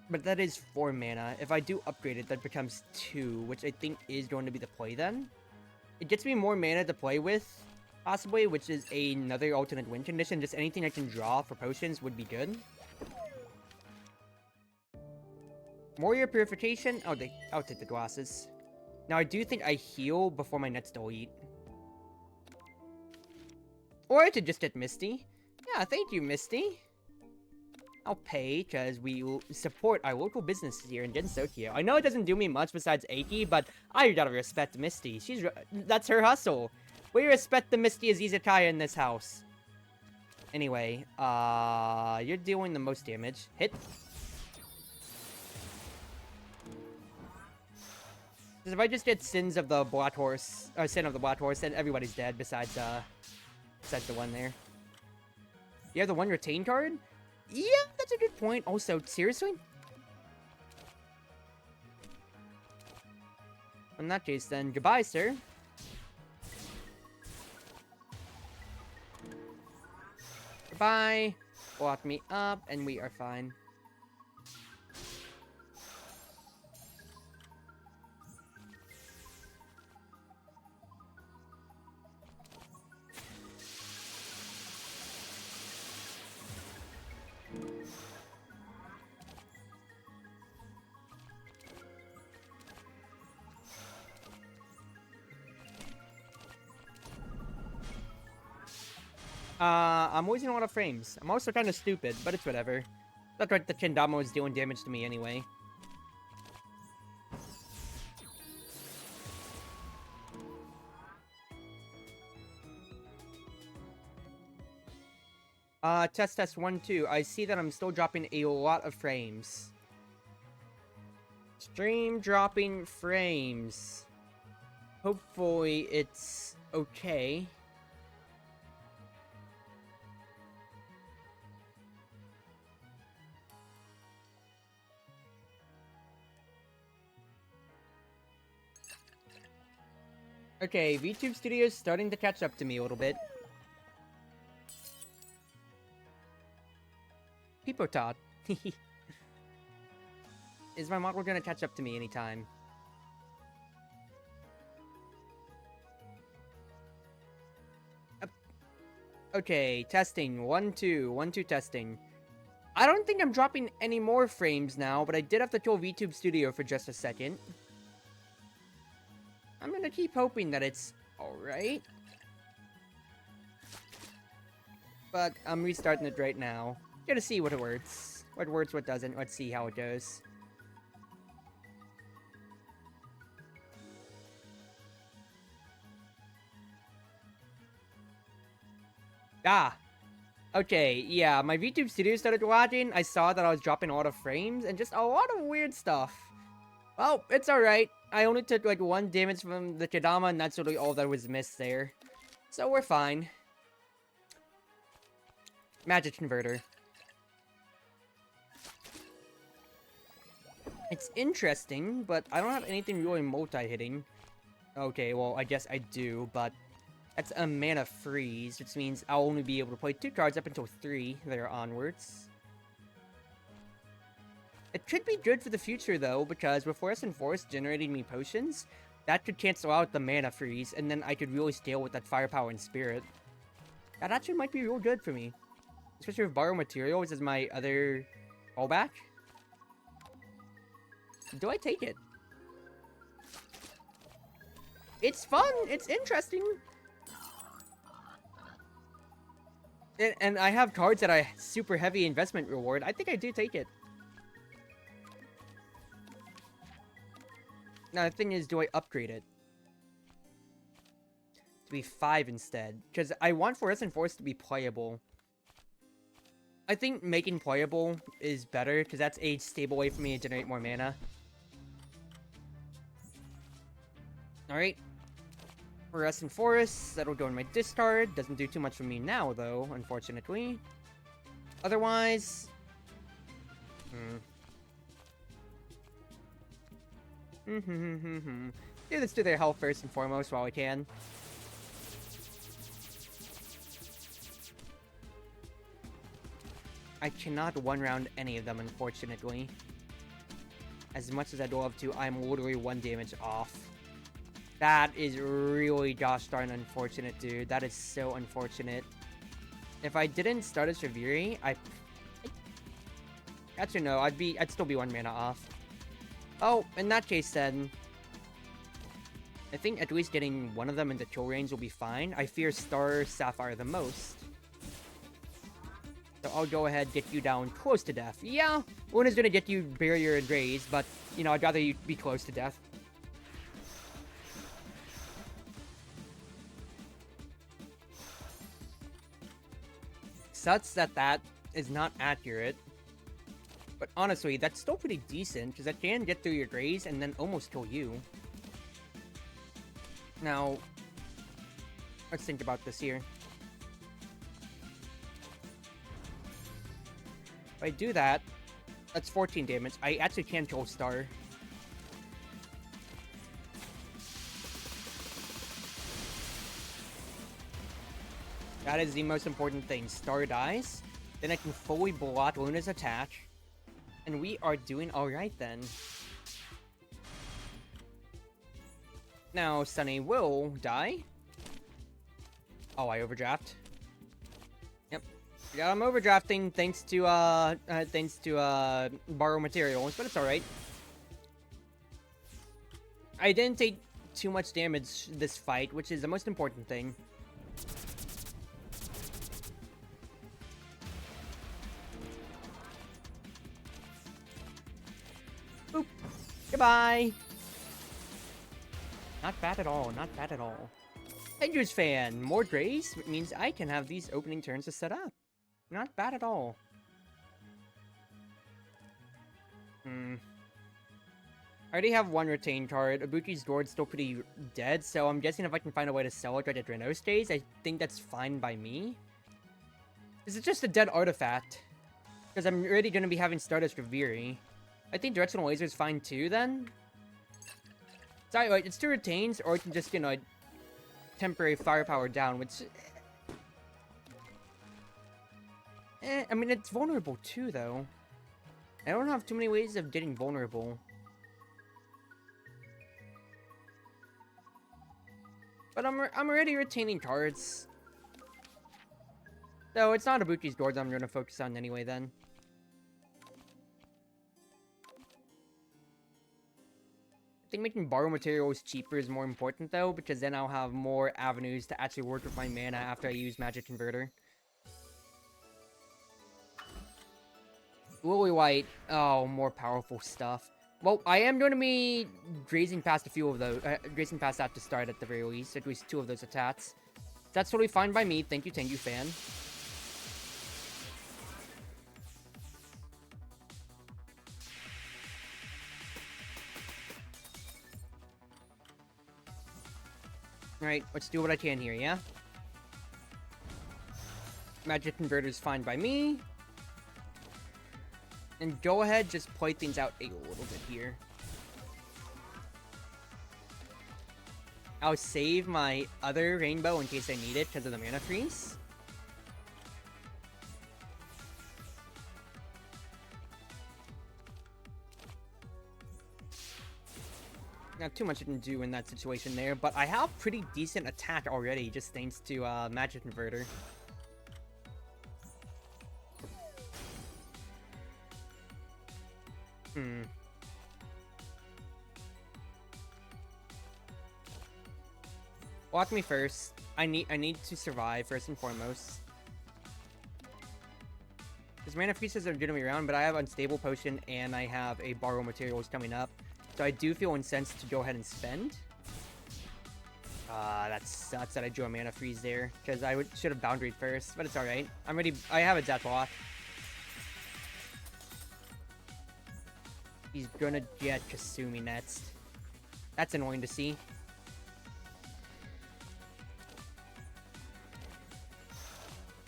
But that is 4 mana. If I do upgrade it, that becomes 2, which I think is going to be the play then. It gets me more mana to play with, possibly, which is another alternate win condition. Just anything I can draw for potions would be good. Warrior Purification. Oh, I'll take the glasses. Now, I do think I heal before my next delete. Or I could just get Misty. Yeah, thank you, Misty. I'll pay, because we will support our local businesses here in Gensokyo. I know it doesn't do me much besides Aki, but I gotta respect Misty. That's her hustle. We respect the Misty as Izakaya in this house. Anyway, you're doing the most damage. Hit. Because if I just get Sins of the Black Horse, or Sin of the Black Horse, then everybody's dead besides the one there. You have the one retain card? Yeah, that's a good point. Also, seriously? In that case, then, goodbye, sir. Goodbye. Block me up, and we are fine. I'm losing a lot of frames. I'm also kind of stupid, but it's whatever. That's right, the Kendama is doing damage to me anyway. Test 1, 2. I see that I'm still dropping a lot of frames. Stream dropping frames. Hopefully it's okay. Okay, VTube Studio's starting to catch up to me a little bit. Pipotot. Is my model gonna catch up to me anytime? Okay, testing. 1, 2. 1, 2 testing. I don't think I'm dropping any more frames now, but I did have to kill VTube Studio for just a second. I'm gonna keep hoping that it's alright. But I'm restarting it right now. Gonna see what it works. What works, what doesn't. Let's see how it goes. Ah! Okay, yeah, my VTube Studio started watching. I saw that I was dropping a lot of frames and just a lot of weird stuff. Well, it's alright. I only took like 1 damage from the Kadama, and that's really all that was missed there. So we're fine. Magic Converter. It's interesting, but I don't have anything really multi-hitting. Okay, well, I guess I do, but that's a mana freeze, which means I'll only be able to play 2 cards up until 3 there onwards. It could be good for the future, though, because with Fluorescent Forest generating me potions, that could cancel out the mana freeze, and then I could really scale with that firepower and spirit. That actually might be real good for me. Especially with Borrow Materials as my other fallback. Do I take it? It's fun! It's interesting! And I have cards that are super heavy investment reward. I think I do take it. Now, the thing is, do I upgrade it? To be 5 instead. Because I want Fluorescent Force to be playable. I think making playable is better, because that's a stable way for me to generate more mana. Alright. Fluorescent Forest, that'll go in my discard. Doesn't do too much for me now, though, unfortunately. Otherwise... Yeah, let's do their health first and foremost while we can. I cannot one-round any of them, unfortunately. As much as I'd love to, I'm literally 1 damage off. That is really gosh darn unfortunate, dude. That is so unfortunate. If I didn't start a Shaviri, actually no, I'd still be 1 mana off. Oh, in that case then, I think at least getting one of them into kill range will be fine. I fear Star Sapphire the most. So I'll go ahead, get you down close to death. Yeah, one is gonna get you barrier and raise, but, you know, I'd rather you be close to death. Sucks that is not accurate. But honestly, that's still pretty decent, because that can get through your graze and then almost kill you. Now, let's think about this here. If I do that, that's 14 damage. I actually can kill Star. That is the most important thing. Star dies, then I can fully block Luna's attack. And we are doing alright then. Now, Sunny will die. Oh, I overdraft. Yep. Yeah, I'm overdrafting thanks to borrow materials, but it's alright. I didn't take too much damage this fight, which is the most important thing. Boop. Goodbye. Not bad at all, not bad at all. Hedgers fan, more Grays means I can have these opening turns to set up. Not bad at all. I already have one retained card. Ibuki's Sword's still pretty dead, so I'm guessing if I can find a way to sell it right at Reno stays, I think that's fine by me. This is just a dead artifact. Because I'm already going to be having Stardust Reviri. I think Directional Laser is fine too, then. Sorry, right, it's two retains, or I can just, you know, temporary firepower down, which... I mean, it's vulnerable too, though. I don't have too many ways of getting vulnerable. But I'm already retaining cards. So it's not Ibuki's Sword I'm going to focus on anyway, then. I think making borrow materials cheaper is more important, though, because then I'll have more avenues to actually work with my mana after I use Magic Converter. Lily White. Oh, more powerful stuff. Well, I am going to be grazing past a few of those. Grazing past that to start at the very least. At least two of those attacks. That's totally fine by me. Thank you, fan. Alright, let's do what I can here, yeah? Magic Converter's fine by me. And go ahead, just play things out a little bit here. I'll save my other rainbow in case I need it because of the mana freeze. Not too much I can do in that situation there, but I have pretty decent attack already, just thanks to Magic Converter. Block me first. I need to survive first and foremost. Because mana freezes are gonna be around, but I have Unstable Potion and I have a Borrow Materials coming up. So I do feel incensed to go ahead and spend. That sucks that I drew a mana freeze there. Because I should have boundaried first, but it's alright. I'm ready. I have a death block. He's gonna get Kasumi next. That's annoying to see.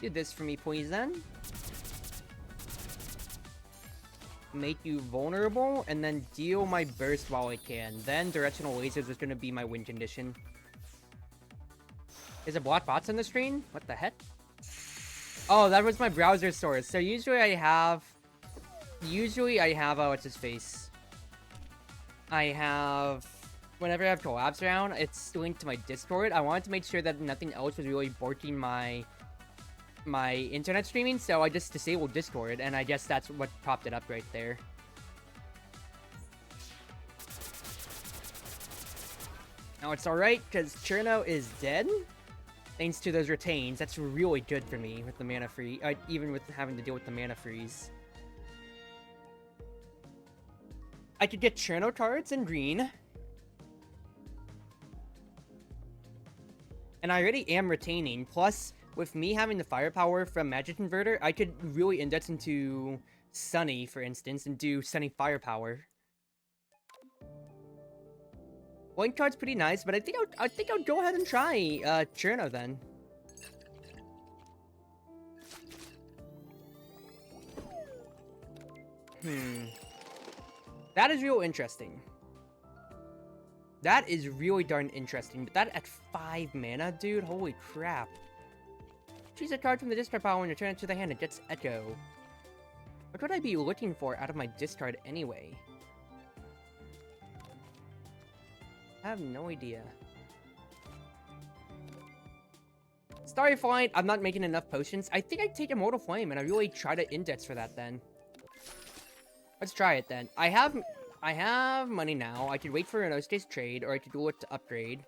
Do this for me, please, then. Make you vulnerable, and then deal my burst while I can. Then Directional Lasers is gonna be my win condition. Is it block bots on the screen? What the heck? Oh, that was my browser source. So usually I have, what's his face? Whenever I have collabs around, it's linked to my Discord. I wanted to make sure that nothing else was really borking my internet streaming, so I just disabled Discord, and I guess that's what popped it up right there. Now it's alright, because Cherno is dead. Thanks to those retains. That's really good for me with the mana freeze, even with having to deal with the mana freeze. I could get Cherno cards in green. And I already am retaining, plus with me having the firepower from Magic Converter, I could really index into Sunny, for instance, and do Sunny firepower. One card's pretty nice, but I think I'll go ahead and try Cherno then. That is real interesting. That is really darn interesting, but that at 5 mana, dude, holy crap. Choose a card from the discard pile and return it to the hand. It gets Echo. What would I be looking for out of my discard anyway? I have no idea. Starry Flight, I'm not making enough potions. I think I'd take Immortal Flame and I really try to index for that then. Let's try it then. I have money now. I could wait for Renoste's trade, or I could do it to upgrade.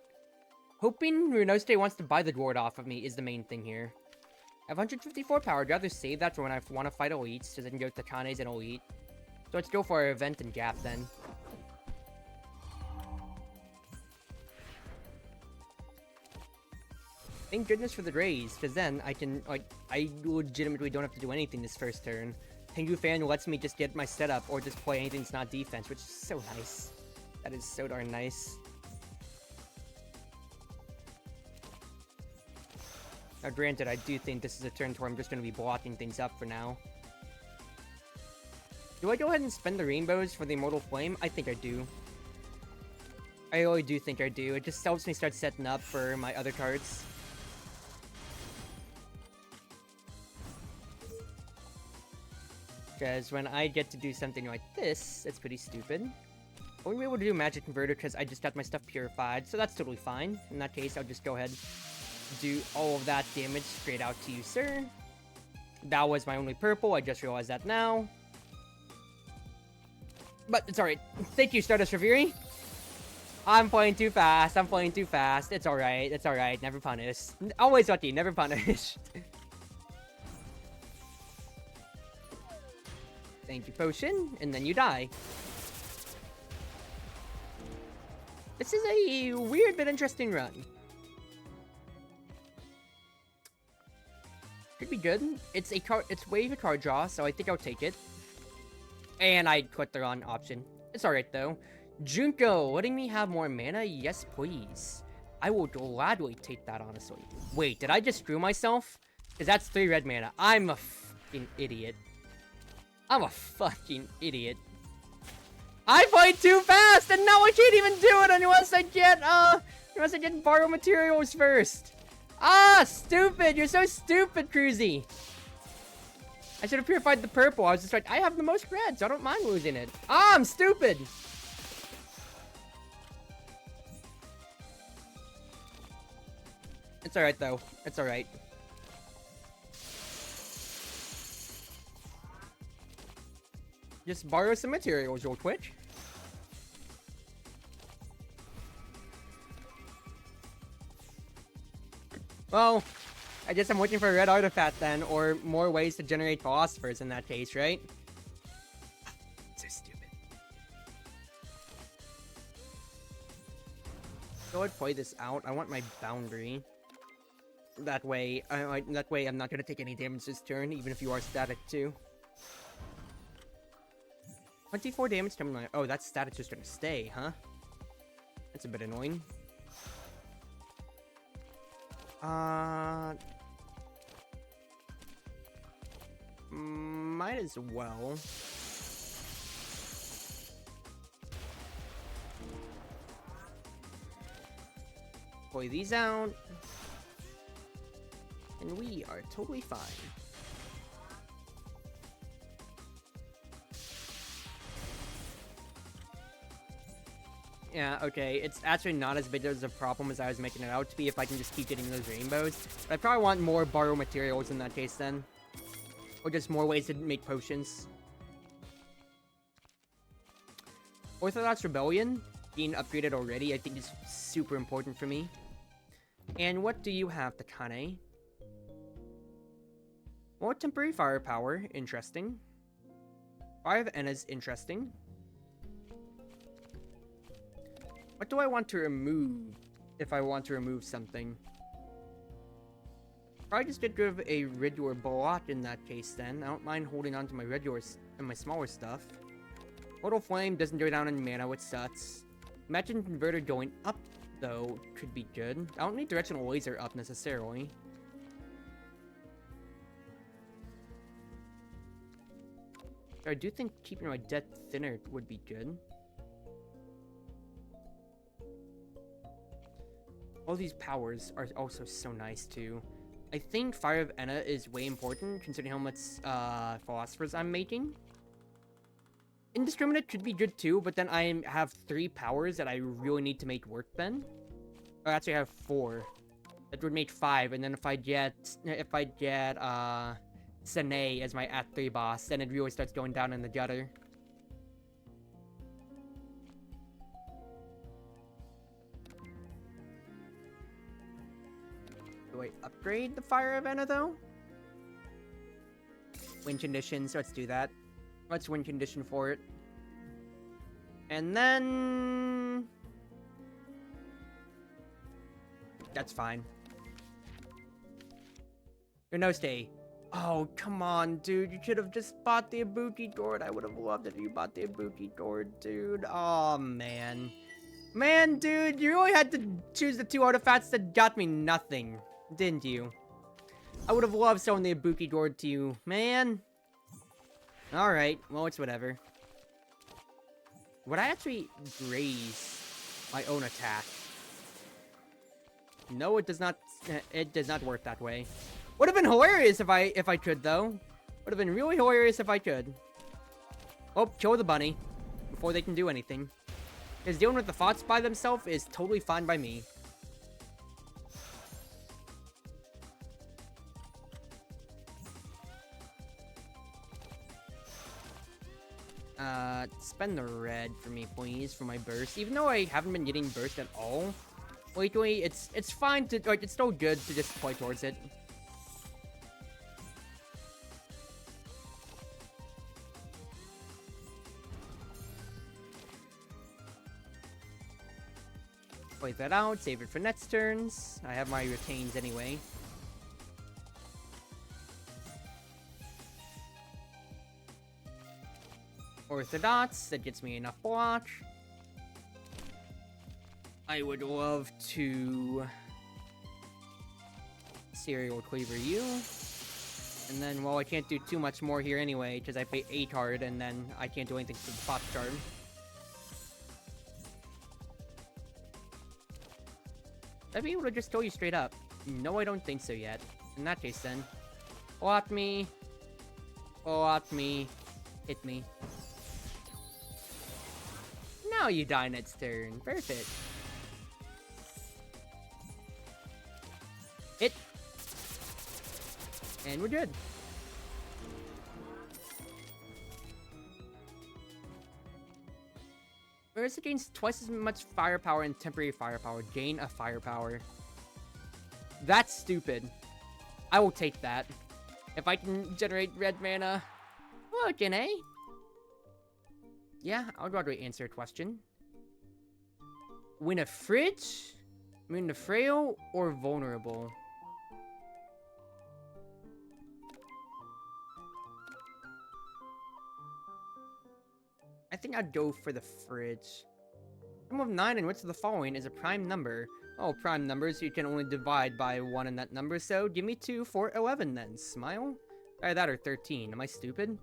Hoping Renoste wants to buy the Dward off of me is the main thing here. I have 154 power. I'd rather save that for when I want to fight elites, so then go with the Kanes and elite. So let's go for our event and gap then. Thank goodness for the raise, because then I can, like, I legitimately don't have to do anything this first turn. Tengu Fan lets me just get my setup or just play anything that's not defense, which is so nice. That is so darn nice. Now, granted, I do think this is a turn where I'm just going to be blocking things up for now. Do I go ahead and spend the rainbows for the Immortal Flame? I think I do. I really do think I do. It just helps me start setting up for my other cards. Because when I get to do something like this, it's pretty stupid. I won't be able to do Magic Converter because I just got my stuff purified, so that's totally fine. In that case, I'll just go ahead and do all of that damage straight out to you, sir. That was my only purple, I just realized that now. But it's alright. Thank you, Stardust Reverie. I'm playing too fast, I'm playing too fast. It's alright, never punished. Always lucky, never punished. Thank you, Potion, and then you die. This is a weird but interesting run. Could be good. It's wave a card draw, so I think I'll take it. And I clicked the wrong option. It's alright though. Junko, letting me have more mana? Yes, please. I will gladly take that, honestly. Wait, did I just screw myself? Because that's 3 red mana. I'm a fucking idiot. I'm a fucking idiot. I played too fast, and now I can't even do it unless I get borrow materials first. Ah, stupid! You're so stupid, Cruzy. I should have purified the purple. I was just like, I have the most red, so I don't mind losing it. Ah, I'm stupid. It's alright though. It's alright. Just borrow some materials real quick. Well, I guess I'm looking for a red artifact then, or more ways to generate philosophers in that case, right? So stupid. So I'd play this out. I want my boundary. That way, I'm not gonna take any damage this turn, even if you are static too. 24 damage coming my— oh, that static's just gonna stay, huh? That's a bit annoying. Might as well. Play these out. And we are totally fine. Yeah, okay, it's actually not as big as a problem as I was making it out to be if I can just keep getting those rainbows. But I probably want more borrow materials in that case then. Or just more ways to make potions. Orthodox Rebellion, being upgraded already, I think is super important for me. And what do you have, Takane? More temporary firepower, interesting. Fire of Enna's interesting. What do I want to remove if I want to remove something? Probably just get rid of a regular block in that case then. I don't mind holding on to my regulars and my smaller stuff. Mortal Flame doesn't go down in mana, which sucks. Magic Converter going up, though, could be good. I don't need Directional Laser up necessarily. I do think keeping my death thinner would be good. All these powers are also so nice too. I think Fire of Enna is way important considering how much philosophers I'm making. Indiscriminate could be good too, but then I have 3 powers that I really need to make work then. Or actually I have 4. That would make 5, and then if I get Sene as my Act 3 boss, then it really starts going down in the gutter. Do I upgrade the Fire of Enna though? Win conditions, let's do that. Let's win condition for it. And then... that's fine. Your no stay. Oh, come on, dude. You should have just bought the Ibuki gourd. I would have loved it if you bought the Ibuki gourd, dude. Oh, man. Man, dude, you really had to choose the 2 artifacts that got me nothing, didn't you? I would have loved selling the Ibuki gourd to you, man. Alright, well, it's whatever. Would I actually graze my own attack? No, it does not. It does not work that way. Would have been hilarious if I could, though. Would have been really hilarious if I could. Oh, kill the bunny before they can do anything. Because dealing with the thoughts by themselves is totally fine by me. Spend the red for me, please, for my burst. Even though I haven't been getting burst at all lately, it's fine to, like, it's still good to just play towards it. Wait that out, save it for next turns. I have my retains anyway. Orthodox, that gets me enough block. I would love to Serial Cleaver you. And then, well, I can't do too much more here anyway, because I pay 8 card, and then I can't do anything to the pot card. I'd be able to just kill you straight up. No, I don't think so yet. In that case, then. Block me. Block me. Hit me. Now you die next turn. Perfect. Hit. And we're good. Whereas it gains twice as much firepower and temporary firepower. Gain a firepower. That's stupid. I will take that. If I can generate red mana. Well, can I? Yeah, I'll go to answer a question. Win a fridge? Win a frail or vulnerable? I think I'd go for the fridge. Sum of 9 and which of the following is a prime number? Oh, prime numbers, you can only divide by 1 in that number, so give me 2 for 11 then. Smile? Either that or 13. Am I stupid?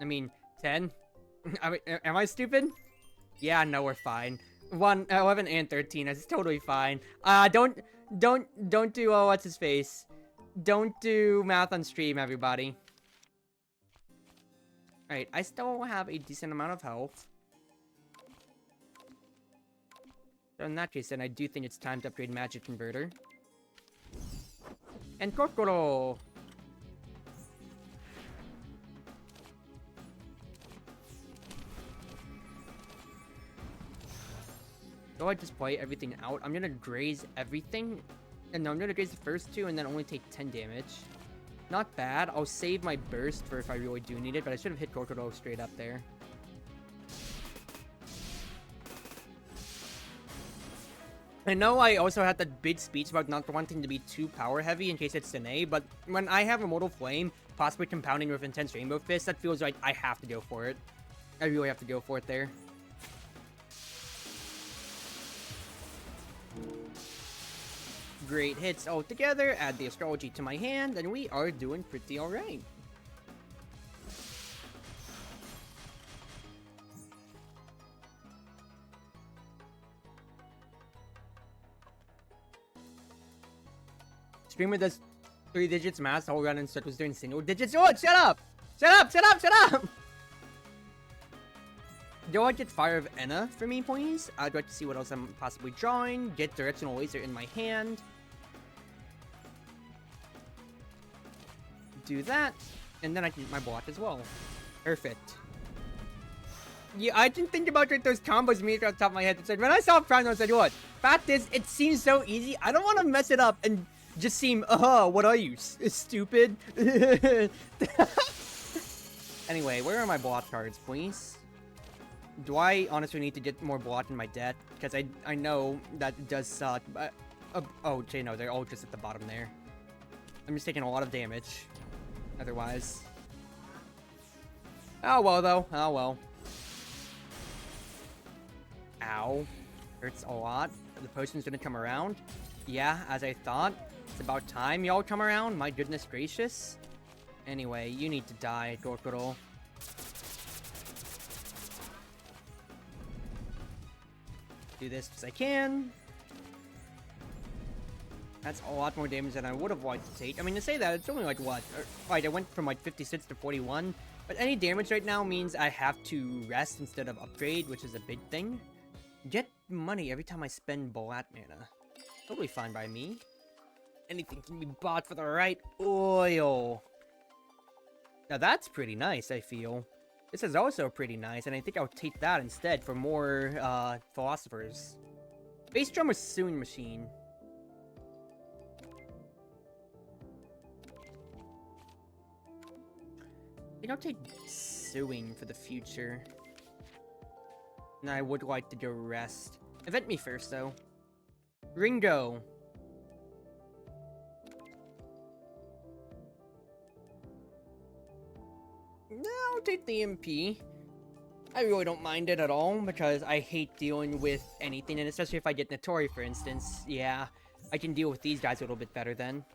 I mean, 10? Am I stupid? Yeah, no, we're fine. 11 and 13 is totally fine. Don't do, what's his face? Don't do math on stream, everybody. Alright, I still have a decent amount of health. So in that case, then I do think it's time to upgrade Magic Converter. And Kokoro! So I just play everything out. I'm gonna graze everything. And no, I'm gonna graze the first 2 and then only take 10 damage. Not bad. I'll save my burst for if I really do need it, but I should have hit Kokoro straight up there. I know I also had that big speech about not wanting to be too power heavy in case it's Danae, but when I have Immortal Flame, possibly compounding with Intense Rainbow Fist, that feels like I have to go for it. I really have to go for it there. Great hits all together, add the astrology to my hand, and we are doing pretty alright. Streamer does 3 digits math, whole run and circles doing single digits. Oh, shut up! Shut up! Shut up! Shut up! Do I get Fire of Enna for me, please? I'd like to see what else I'm possibly drawing. Get Directional Laser in my hand. Do that, and then I can get my block as well. Perfect. Yeah, I didn't think about those combos immediately off the top of my head. When I saw Prime, I said, what? Fact is, it seems so easy. I don't want to mess it up and just seem, what are you, stupid? Anyway, where are my block cards, please? Do I honestly need to get more block in my deck? Because I know that it does suck, but... oh, okay, no, they're all just at the bottom there. I'm just taking a lot of damage. Otherwise. Oh well, though. Oh well. Ow. Hurts a lot. The potion's gonna come around. Yeah, as I thought. It's about time y'all come around. My goodness gracious. Anyway, you need to die, Gorkoro. Do this as I can. That's a lot more damage than I would have liked to take. I mean, to say that, it's only like, what? Right, I went from like 56 to 41. But any damage right now means I have to rest instead of upgrade, which is a big thing. Get money every time I spend Black Mana. Totally fine by me. Anything can be bought for the right oil. Now that's pretty nice, I feel. This is also pretty nice, and I think I'll take that instead for more, philosophers. Bass drum or sewing machine? I think I'll take sewing for the future. And I would like to go rest. Event me first, though. Ringo. No, I'll take the MP. I really don't mind it at all, because I hate dealing with anything, and especially if I get Notori, for instance. Yeah, I can deal with these guys a little bit better then.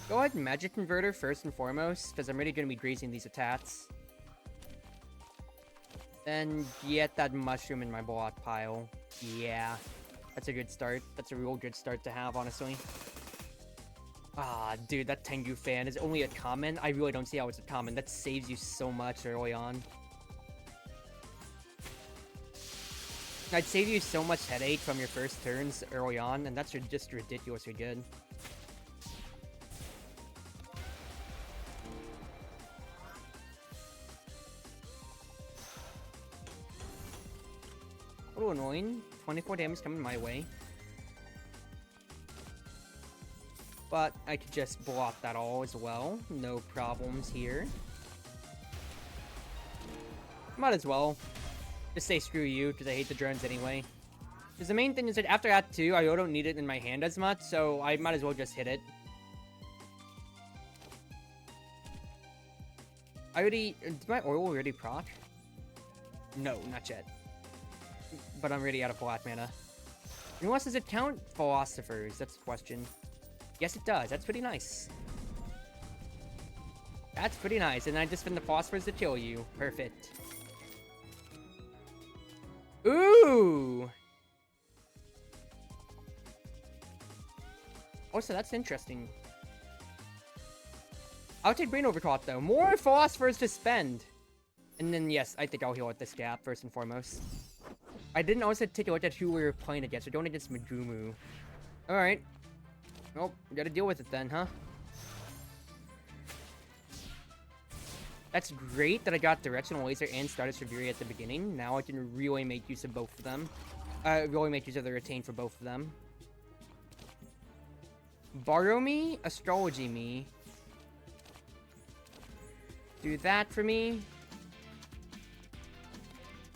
Go ahead and Magic Converter first and foremost, because I'm already going to be grazing these attacks. Then get that mushroom in my block pile. Yeah, that's a good start. That's a real good start to have, honestly. Ah, dude, that Tengu fan is only a common. I really don't see how it's a common. That saves you so much early on. I'd save you so much headache from your first turns early on, and that's just ridiculously good. A little annoying. 24 damage coming my way. But I could just block that all as well. No problems here. Might as well. Just say screw you, because I hate the drones anyway. Because the main thing is that after Act 2, I don't need it in my hand as much, so I might as well just hit it. Did my oil already proc? No, not yet. But I'm already out of Black Mana. Unless does it count Philosophers? That's the question. Yes, it does. That's pretty nice. That's pretty nice. And I just spend the Philosophers to kill you. Perfect. Ooh! Oh, so that's interesting. I'll take Brain Overclock, though. More Philosophers to spend. And then, yes, I think I'll heal at this gap, first and foremost. I didn't also take a look at who we were playing against. We're going against Megumu. Alright. Well, we gotta deal with it then, huh? That's great that I got Directional Laser and Stardust Reverie at the beginning. Now I can really make use of both of them. Really make use of the Retain for both of them. Borrow me, Astrology me. Do that for me.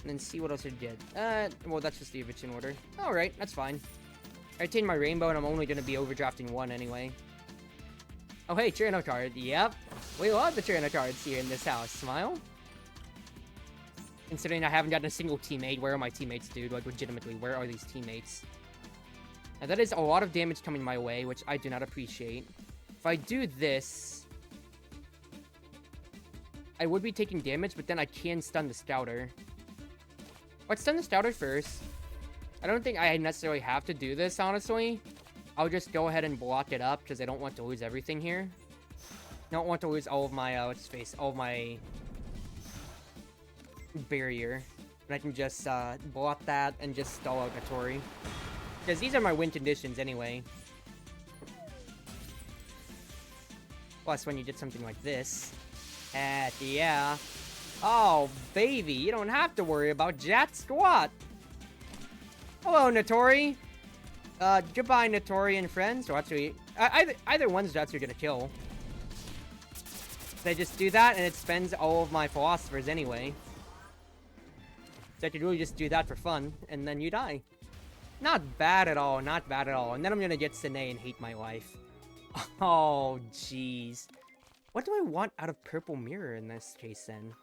And then see what else I get. Well, that's just the eviction order. Alright, that's fine. I retain my Rainbow, and I'm only going to be overdrafting one anyway. Oh, hey, Tyranno card. Yep. We love the Tyranno cards here in this house. Smile. Considering I haven't gotten a single teammate. Where are my teammates, dude? Like, legitimately, where are these teammates? Now, that is a lot of damage coming my way, which I do not appreciate. If I do this, I would be taking damage, but then I can stun the Scouter. Let's stun the Scouter first. I don't think I necessarily have to do this, honestly. I'll just go ahead and block it up, because I don't want to lose everything here. I don't want to lose all of my, all of my barrier. And I can just, block that and just stall out Notori. Because these are my win conditions anyway. Plus, when you did something like this. Heck yeah. Oh, baby, you don't have to worry about Jack Squat. Hello, Notori. Goodbye, Notori and friends. So actually, either one's Jets you're gonna kill. So I just do that, and it spends all of my Philosophers anyway. So I could really just do that for fun, and then you die. Not bad at all, not bad at all. And then I'm gonna get Sine and hate my life. Oh, jeez. What do I want out of Purple Mirror in this case, then?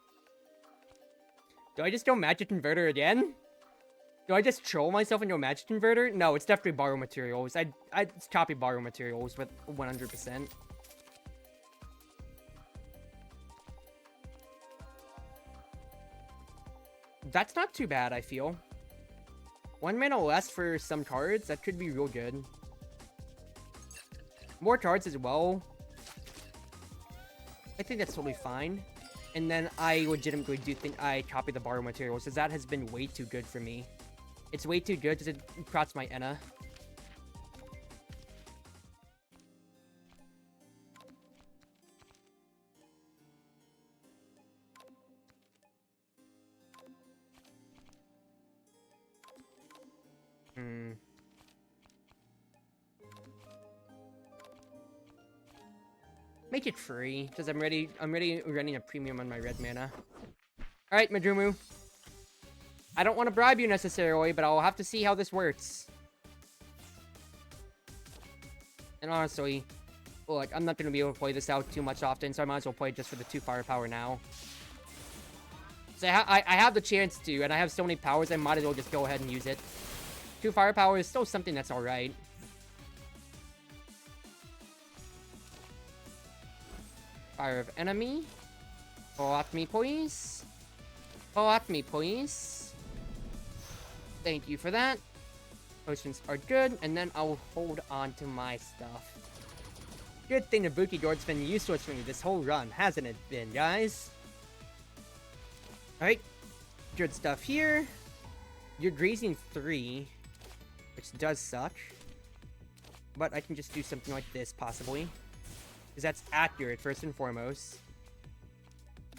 Do I just go Magic Converter again? Do I just troll myself into a Magic Converter? No, it's definitely Borrow Materials. I'd copy Borrow Materials with 100%. That's not too bad, I feel. 1 mana less for some cards, that could be real good. More cards as well. I think that's totally fine. And then I legitimately do think I copy the Borrow Materials, because that has been way too good for me. It's way too good because it crops my Enna. Make it free, because I'm ready running a premium on my red mana. Alright, Majumu. I don't want to bribe you necessarily, but I'll have to see how this works. And honestly, look, I'm not going to be able to play this out too much often, so I might as well play just for the 2 firepower now. So I have the chance to, and I have so many powers, I might as well just go ahead and use it. 2 firepower is still something that's alright. Fire of Enemy. Pull at me, please. Pull at me, please. Thank you for that. Potions are good, and then I'll hold on to my stuff. Good thing the Buki Guard's been useless for me this whole run, hasn't it been, guys? Alright. Good stuff here. You're grazing 3, which does suck. But I can just do something like this, possibly. Because that's accurate, first and foremost.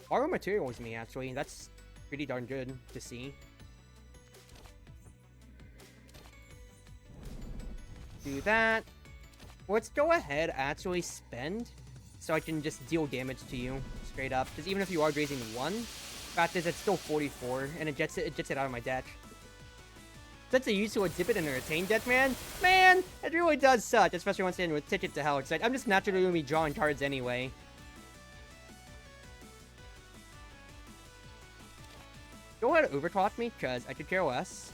Borrow Materials me, actually. That's pretty darn good to see. Do that. Let's go ahead, actually spend, so I can just deal damage to you, straight up. Because even if you are grazing 1, fact is it's still 44, and it gets it out of my deck. That's a useful exhibit in a retained deck, man. Man, it really does suck, especially once in with Ticket to Hell. It's like, I'm just naturally going to be drawing cards anyway. Go ahead and overclock me, because I could care less.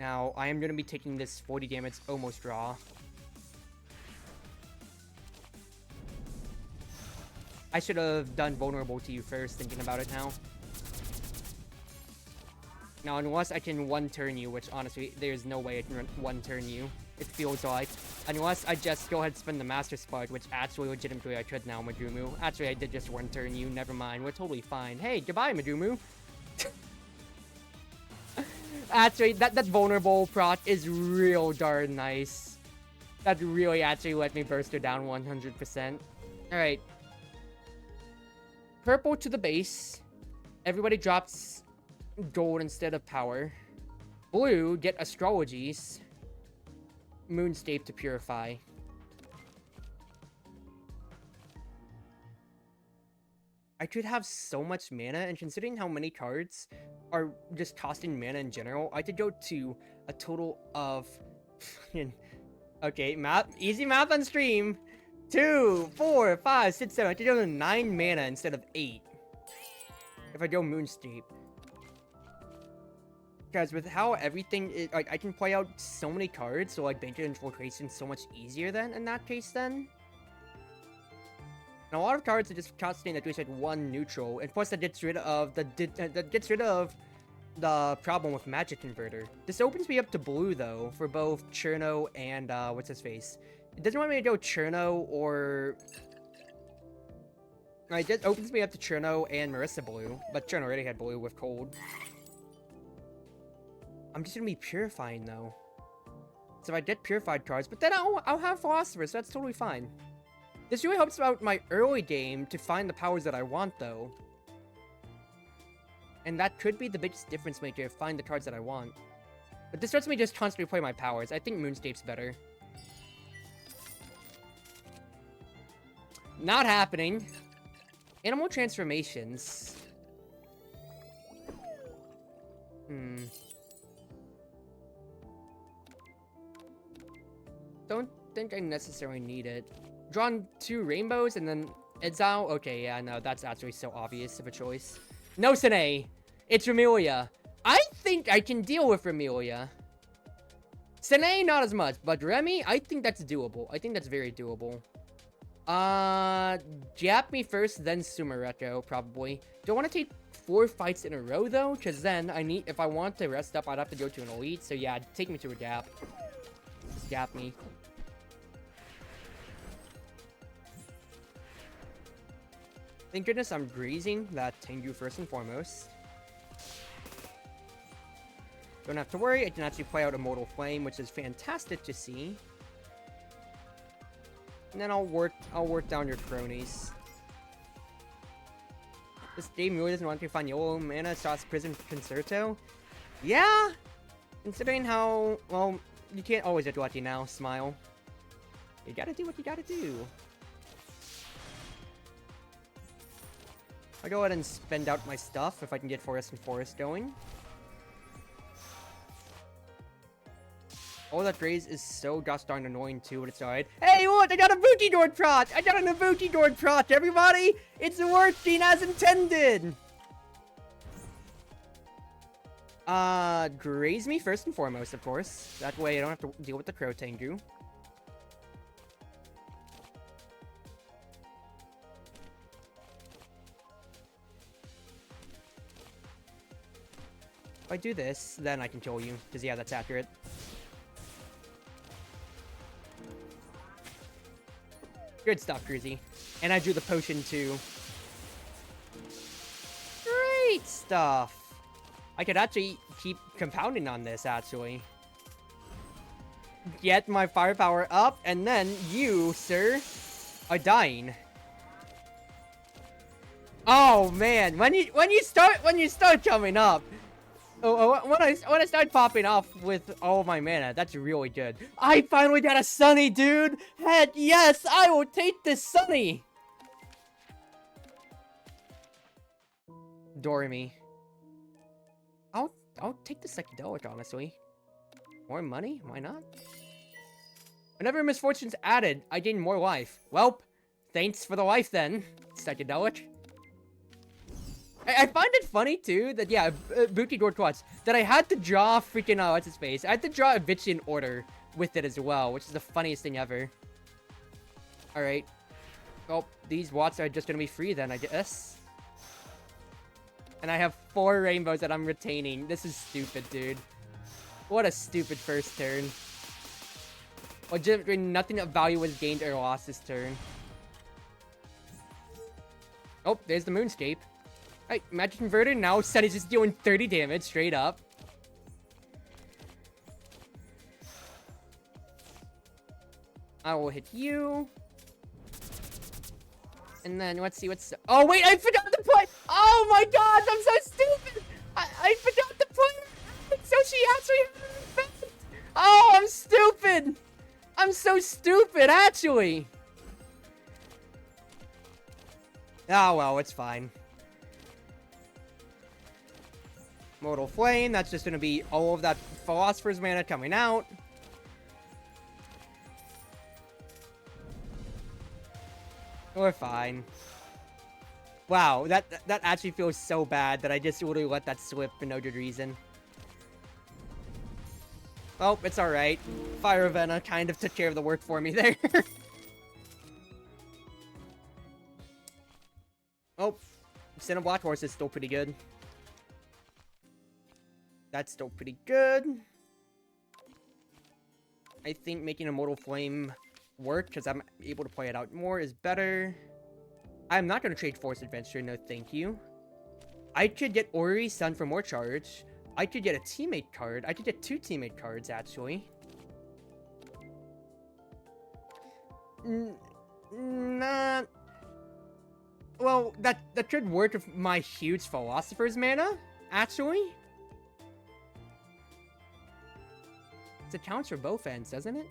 Now, I am going to be taking this 40 damage almost draw. I should have done Vulnerable to you first, thinking about it now. Now, unless I can one-turn you, which honestly, there's no way I can one-turn you, it feels like. Unless I just go ahead and spend the Master Spark, which actually legitimately I could now, Majumu. Actually, I did just one-turn you, never mind, we're totally fine. Hey, goodbye, Majumu. Actually, that vulnerable proc is real darn nice. That really actually let me burst her down 100%. Alright. Purple to the base. Everybody drops gold instead of power. Blue, get astrologies. Moonscape to purify. I could have so much mana, and considering how many cards are just costing mana in general, I could go to a total of... okay, easy math on stream. 2, 4, 5, 6, 7. I could go to 9 mana instead of 8. If I go Moonscape. Because with how everything is, like, I can play out so many cards, so like Banker Infiltration so much easier then, in that case then. And a lot of cards are just costing at least like 1 neutral, and plus that gets rid of the problem with Magic Converter. This opens me up to blue though, for both Cherno and what's his face. It doesn't want me to go Cherno or... No, it just opens me up to Cherno and Marissa Blue, but Cherno already had blue with cold. I'm just gonna be purifying though. So if I get purified cards, but then I'll have Philosopher, so that's totally fine. This really helps out my early game to find the powers that I want though. And that could be the biggest difference maker, find the cards that I want. But this lets me just constantly play my powers. I think Moonscape's better. Not happening. Animal transformations. Don't think I necessarily need it. Drawn 2 rainbows and then exile? Okay, yeah, no, that's actually so obvious of a choice. No, Sine! It's Remelia. I think I can deal with Remelia. Sine, not as much, but Remy, I think that's doable. I think that's very doable. Jap me first, then Sumaretto, probably. Do I want to take 4 fights in a row, though? Because then, if I want to rest up, I'd have to go to an elite. So yeah, take me to a Jap. Just Jap me. Thank goodness I'm grazing that Tengu first and foremost. Don't have to worry, I can actually play out Immortal Flame, which is fantastic to see. And then I'll work down your cronies. This game really doesn't want to find YOLO mana Shot's Prison Concerto. Yeah! Considering how, well, you can't always get lucky now, Smile. You gotta do what you gotta do. I'll go ahead and spend out my stuff if I can get Forest and Forest going. Oh, that Graze is so gosh darn annoying too when it's died. Hey, look! I got a Booty Door Prot! I got an Booty Door Prot, everybody! It's working as intended! Graze me first and foremost, of course. That way I don't have to deal with the Crow Tengu. If I do this, then I can kill you. Because, yeah, that's accurate. Good stuff, Cruzy. And I drew the potion, too. Great stuff. I could actually keep compounding on this, actually. Get my firepower up, and then you, sir, are dying. Oh, man. When you start coming up... when I start popping off with all of my mana, that's really good. I finally got a Sunny, dude! Heck yes! I will take this Sunny! Doremi. I'll take the psychedelic, honestly. More money? Why not? Whenever misfortune's added, I gain more life. Welp, thanks for the life then, psychedelic. I find it funny, too, that, yeah, Booty Door Quads, that I had to draw freaking, what's his face? I had to draw a Vician order with it as well, which is the funniest thing ever. Alright. Well, these Watts are just gonna be free then, I guess. And I have 4 rainbows that I'm retaining. This is stupid, dude. What a stupid first turn. Legitimately, nothing of value was gained or lost this turn. Oh, there's the Moonscape. Alright, Magic Converter, now Sunny's just doing 30 damage, straight up. I will hit you. And then, let's see what's... Oh, wait, I forgot to play! Oh my god, I'm so stupid! I forgot to play! So she actually had an effect! Oh, I'm stupid! I'm so stupid, actually! Oh, well, it's fine. Mortal Flame, that's just gonna be all of that Philosopher's mana coming out. We're fine. Wow, that actually feels so bad that I just literally let that slip for no good reason. Oh, it's alright. Fire Ravenna kind of took care of the work for me there. Oh, Sin of Black Horse is still pretty good. That's still pretty good. I think making Immortal Flame work, because I'm able to play it out more, is better. I'm not going to trade Force Adventure, no thank you. I could get Ori Sun for more charge. I could get a teammate card. I could get 2 teammate cards, actually. Nah. Well, that could work with my huge Philosopher's mana, actually. It counts for both ends, doesn't it?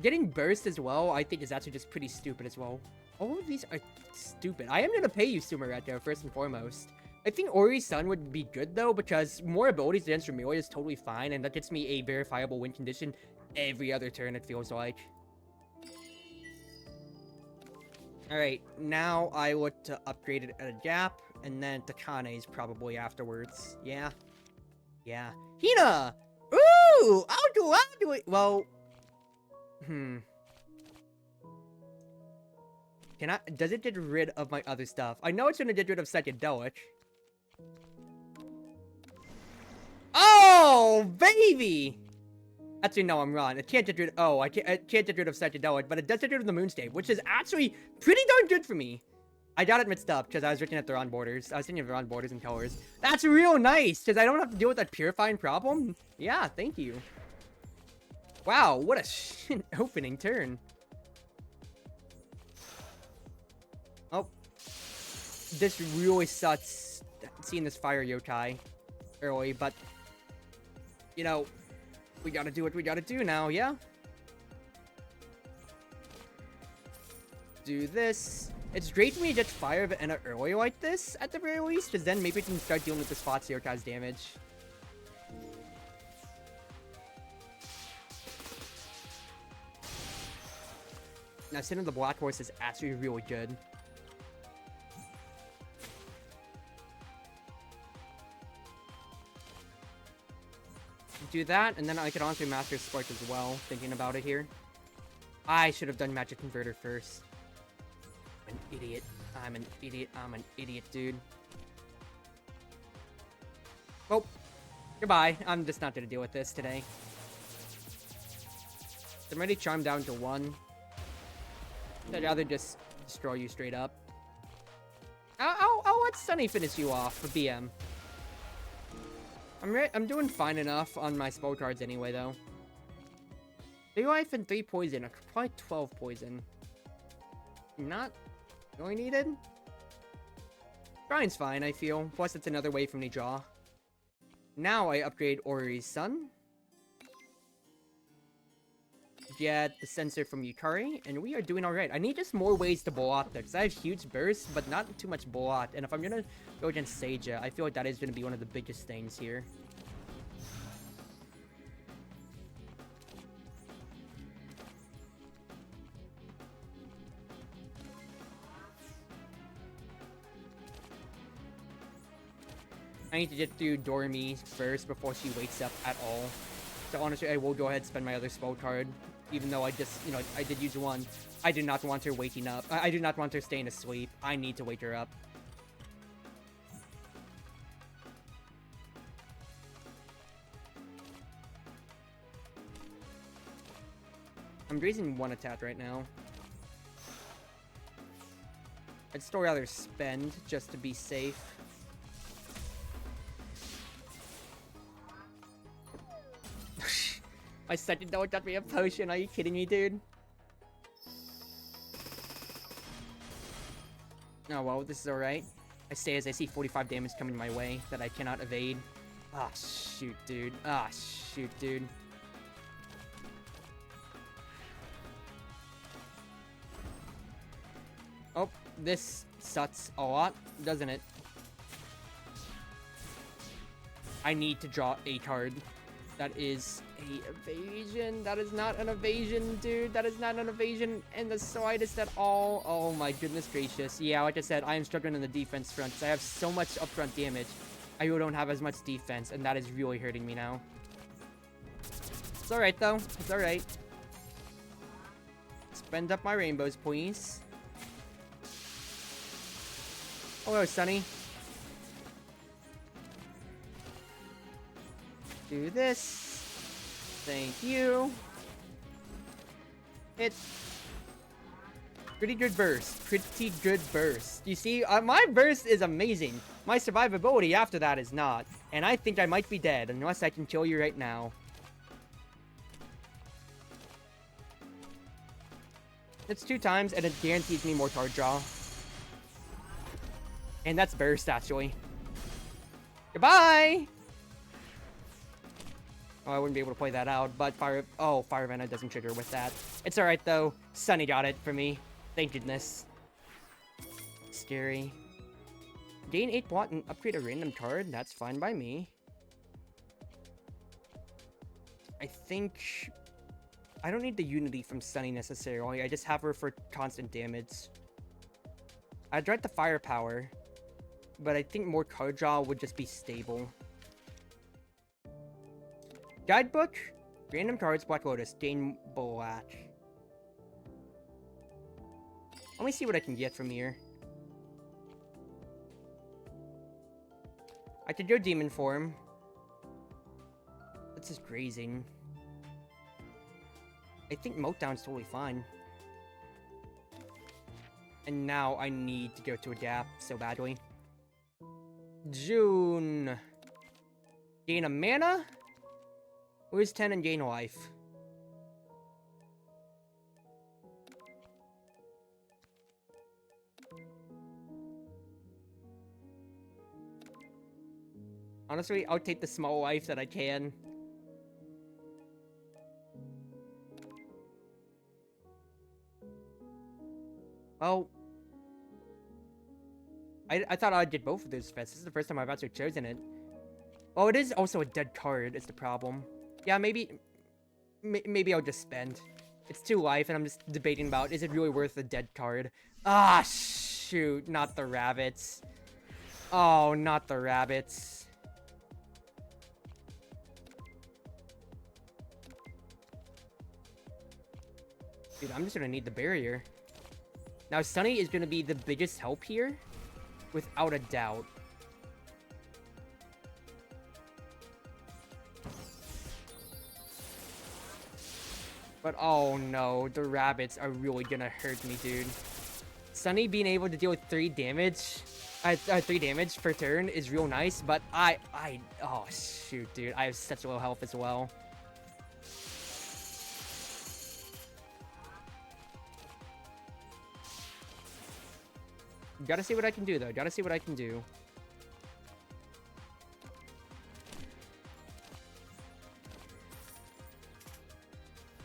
Getting burst as well, I think, is actually just pretty stupid as well. All of these are stupid. I am gonna pay you, Sumeretto, first and foremost. I think Ori's Sun would be good, though, because more abilities against Remulia is totally fine, and that gets me a verifiable win condition every other turn, it feels like. Alright, now I look to upgrade it at a gap, and then Takane's probably afterwards. Yeah. Yeah. Hina! Ooh! I'll do it! Well... Does it get rid of my other stuff? I know it's gonna get rid of Psychedelic. Oh, baby! Actually, no, I'm wrong. It can't get rid of... it can't get rid of Psychedelic, but it does get rid of the Moonstave, which is actually pretty darn good for me. I got it mixed up, because I was looking at the wrong borders. I was thinking of the wrong borders and colors. That's real nice, because I don't have to deal with that purifying problem. Yeah, thank you. Wow, what a opening turn. Oh. This really sucks, seeing this fire yokai early, but... You know, we gotta do what we gotta do now, yeah? Do this. It's great when you get Fire of Enna early like this, at the very least, because then maybe we can start dealing with the Spot Yokai's damage. Now, Sin of the Black Horse is actually really good. Do that, and then I could honestly Master Spark as well, thinking about it here. I should have done Magic Converter first. I'm an idiot. I'm an idiot. I'm an idiot, dude. Oh. Goodbye. I'm just not gonna deal with this today. I'm already charmed down to 1. I'd rather just destroy you straight up. I'll let Sunny finish you off for BM. I'm doing fine enough on my spell cards anyway, though. 3 life and 3 poison. Probably 12 poison. Not really needed. Brian's fine, I feel. Plus, it's another way from the draw. Now I upgrade Ori's Sun. Get the sensor from Yukari, and we are doing alright. I need just more ways to Bolot there, because I have huge bursts, but not too much Bolot. And if I'm gonna go against Seija, I feel like that is gonna be one of the biggest things here. I need to get through Doremi first before she wakes up at all. So honestly, I will go ahead and spend my other spell card. Even though I just, you know, I did use one. I do not want her waking up. I do not want her staying asleep. I need to wake her up. I'm raising 1 attack right now. I'd still rather spend just to be safe. My second dog got me a potion. Are you kidding me, dude? Oh, well, this is alright. I say as I see 45 damage coming my way that I cannot evade. Ah, shoot, dude. Ah, shoot, dude. Oh, this sucks a lot, doesn't it? I need to draw a card. That is a evasion. That is not an evasion, dude. That is not an evasion in the slightest at all. Oh my goodness gracious. Yeah, like I said, I am struggling on the defense front because I have so much upfront damage. I really don't have as much defense, and that is really hurting me now. It's alright, though. It's alright. Spend up my rainbows, please. Hello, Sunny. Do this. Thank you. It's pretty good burst. Pretty good burst. You see, my burst is amazing. My survivability after that is not. And I think I might be dead unless I can kill you right now. It's 2 times and it guarantees me more card draw. And that's burst, actually. Goodbye! Oh, I wouldn't be able to play that out, but Fire of Enna doesn't trigger with that. It's alright, though. Sunny got it for me. Thank goodness. scary. Gain 8 watt and upgrade a random card. That's fine by me. I think... I don't need the Unity from Sunny necessarily. I just have her for constant damage. I'd dread the firepower, but I think more card draw would just be stable. Guidebook. Random cards, Black Lotus. Gain black. Let me see what I can get from here. I could go Demon Form. That's just grazing. I think Meltdown's totally fine. And now I need to go to Adapt so badly. June. Gain a mana? Lose 10 and gain life. Honestly, I'll take the small life that I can. Well, I thought I did both of those specs. This is the first time I've actually chosen it. Oh, it is also a dead card, is the problem. Yeah, maybe I'll just spend. It's 2 life, and I'm just debating about, is it really worth a dead card? Ah, shoot, not the rabbits. Oh, not the rabbits. Dude, I'm just gonna need the barrier. Now, Sunny is gonna be the biggest help here, without a doubt. But oh no, the rabbits are really gonna hurt me, dude. Sunny being able to deal with 3 damage, 3 damage per turn is real nice, but oh shoot, dude, I have such low health as well. Gotta see what I can do, though. Gotta see what I can do.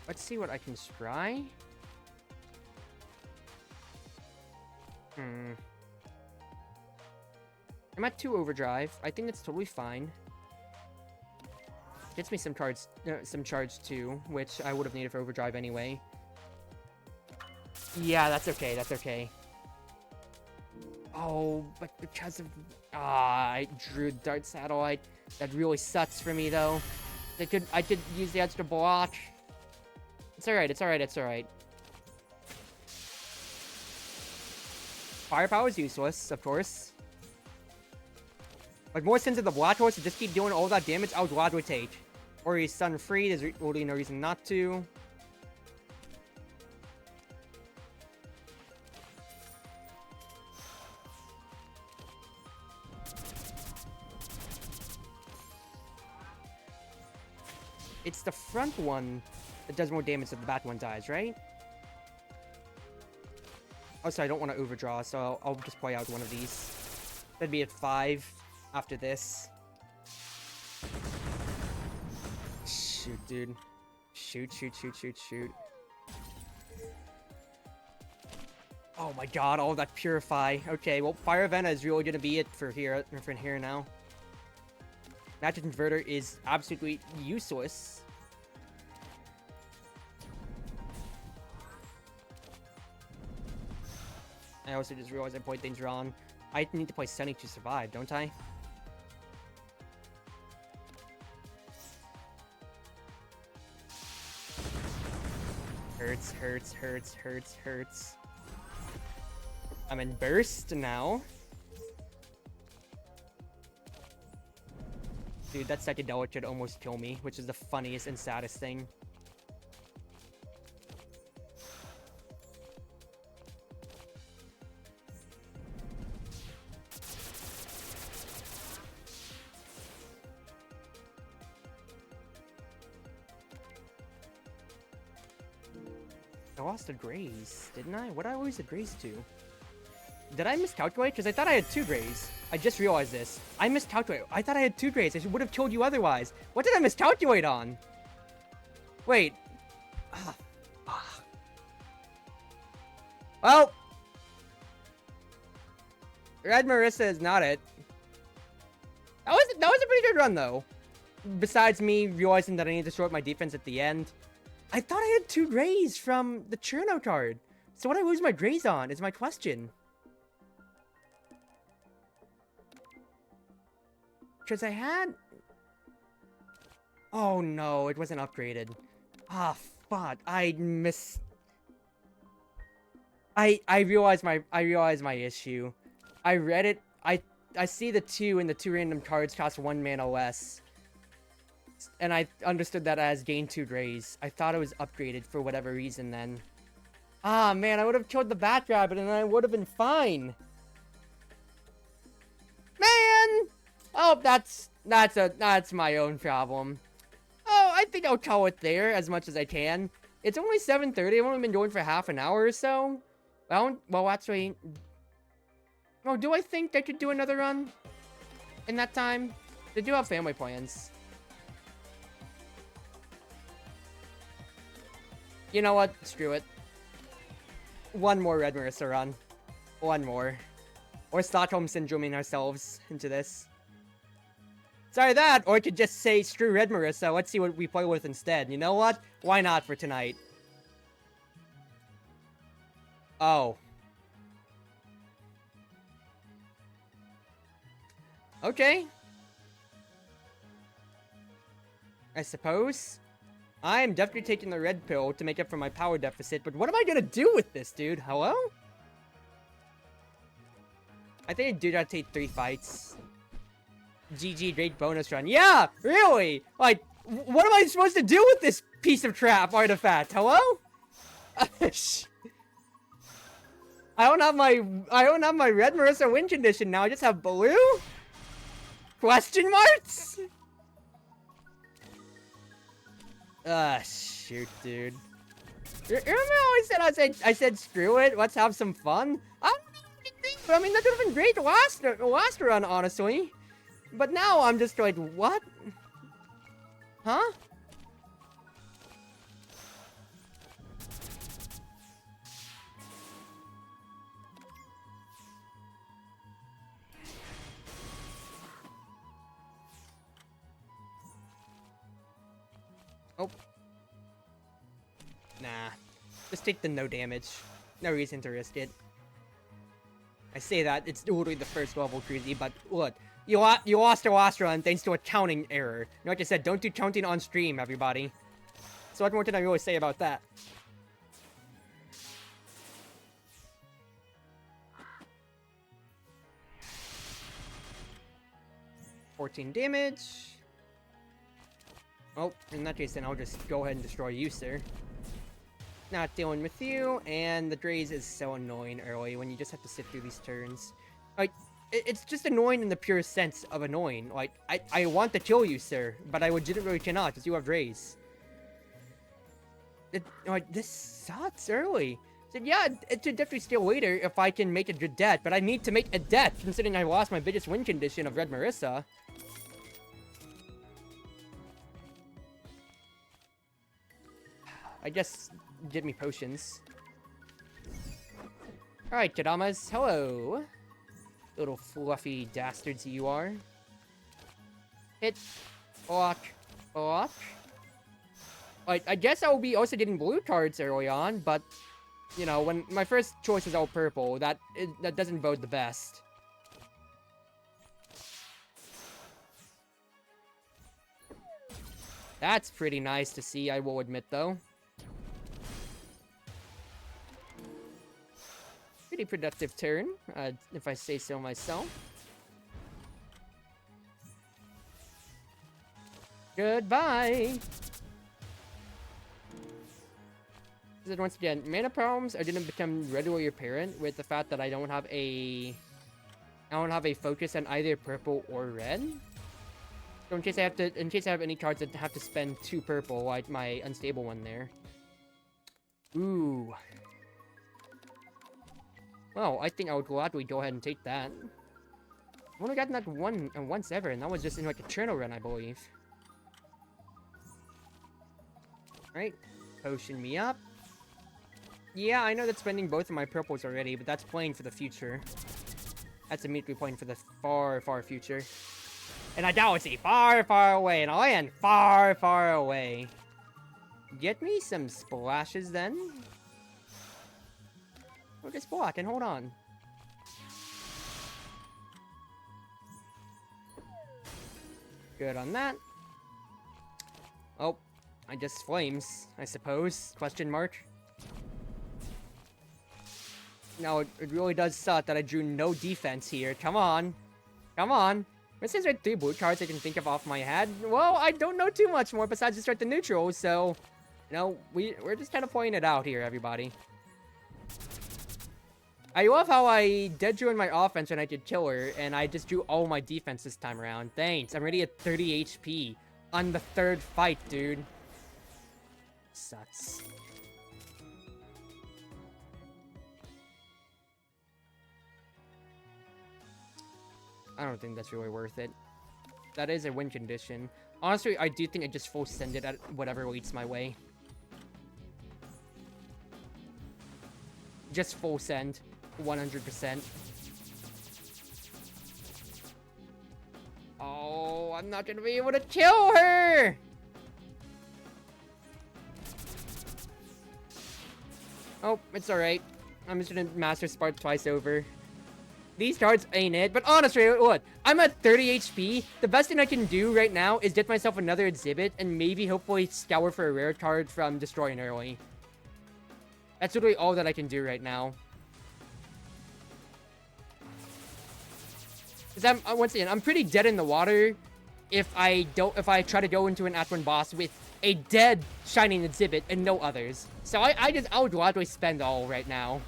Let's see what I can try. I'm at 2 overdrive. I think it's totally fine. Gets me some charge too, which I would have needed for overdrive anyway. Yeah, that's okay. That's okay. Oh, but because of... I drew Dart Satellite. That really sucks for me, though. I could use the extra block. It's alright, it's alright, it's alright. Firepower is useless, of course. Like, more sense of the Black Horse to just keep doing all that damage, I would gladly take. Or he's stun free, there's really no reason not to. It's the front one that does more damage if the back one dies, right? Also, I don't want to overdraw, so I'll just play out one of these. That'd be at 5 after this. Shoot, dude. Shoot, shoot, shoot, shoot, shoot. Oh my god, all that Purify. Okay, well, Fire Vena is really gonna be it for here now. Magic Converter is absolutely useless. I also just realized I played things wrong. I need to play Sunny to survive, don't I? Hurts, hurts, hurts, hurts, hurts. I'm in Burst now. Dude, that psychedelic could almost kill me, which is the funniest and saddest thing. I lost a Graze, didn't I? What did I lose a Graze to? Did I miscalculate? Because I thought I had 2 Grays. I just realized this. I miscalculated. I thought I had 2 Grays. I would have told you otherwise. What did I miscalculate on? Wait. Well. Red Marissa is not it. That was a pretty good run, though. Besides me realizing that I need to short my defense at the end. I thought I had 2 Greys from the Cherno card. So what did I lose my Greys on is my question. Because I had... Oh no, it wasn't upgraded. Ah, fuck. I realized my issue. I read it. I see the 2 and the 2 random cards cost 1 mana less. And I understood that as gain 2 Greys. I thought it was upgraded for whatever reason then. Ah, man, I would have killed the Bat Rabbit and I would have been fine. Man! Oh, that's my own problem. Oh, I think I'll call it there as much as I can. It's only 7:30. I've only been going for half an hour or so. Well, actually... Oh, do I think I could do another run in that time? They do have family plans. You know what? Screw it. One more Red Marissa run. One more. Or Stockholm Syndroming ourselves into this. Sorry that, or I could just say screw Red Marissa, let's see what we play with instead. You know what? Why not for tonight? Oh. Okay. I suppose. I'm definitely taking the red pill to make up for my power deficit, but what am I gonna do with this, dude? Hello? I think I do gotta take 3 fights. GG, great bonus run. Yeah, really? Like, what am I supposed to do with this piece of crap artifact? Hello? I don't have my Red Marissa win condition now. I just have blue? Question marks? Shoot, dude. Remember how I said screw it, let's have some fun? I don't know what you think, but I mean, that could have been great last run, honestly. But now I'm just like, what? Huh? Oh. Nah. Just take the no damage. No reason to risk it. I say that, it's literally the first level cruisy, but look. You lost your last run thanks to a counting error. Like I said, don't do counting on stream, everybody. So what more can I really say about that? $14 damage. Oh, in that case, then I'll just go ahead and destroy you, sir. Not dealing with you, and the Graze is so annoying early when you just have to sit through these turns. Like, it's just annoying in the purest sense of annoying. Like, I want to kill you, sir, but I legitimately cannot, because you have Graze. Like, this sucks early. So yeah, it should definitely steal later if I can make a good death, but I need to make a death, considering I lost my biggest win condition of Red Marissa. I guess get me potions. Alright, Kadamas, hello. Little fluffy dastards you are. Hit. Block. Block. Like, I guess I will be also getting blue cards early on, but, you know, when my first choice is all purple, that doesn't bode the best. That's pretty nice to see, I will admit, though. Pretty productive turn, if I say so myself. Goodbye! Then once again, mana problems are gonna become readily apparent with the fact that I don't have a focus on either purple or red. So in case I have any cards that have to spend 2 purple, like my unstable one there. Ooh. Well, I think I would gladly go ahead and take that. I've only gotten that once ever, and that was just in like a Cherno run, I believe. Right, potion me up. Yeah, I know that's spending both of my purples already, but that's playing for the future. That's immediately pointing for the far, far future. And I now see far, far away, and I land far, far away. Get me some splashes then. Or just block and hold on. Good on that. Oh, I just flames, I suppose. Question mark. No, it really does suck that I drew no defense here. Come on. Come on. This is like 3 blue cards I can think of off my head. Well, I don't know too much more besides just start the neutral, so... You know, we're just kind of pointing it out here, everybody. I love how I dead drew in my offense when I did killer, and I just drew all my defense this time around. Thanks, I'm already at 30 HP on the 3rd fight, dude. Sucks. I don't think that's really worth it. That is a win condition. Honestly, I do think I just full send it at whatever leads my way. Just full send. 100%. Oh, I'm not gonna be able to kill her! Oh, it's alright. I'm just gonna Master Spark twice over. These cards ain't it, but honestly, look, I'm at 30 HP. The best thing I can do right now is get myself another exhibit and maybe hopefully scour for a rare card from destroying early. That's literally all that I can do right now. Because once again, I'm pretty dead in the water if I try to go into an at-1 boss with a dead shining exhibit and no others. So I would gladly spend all right now.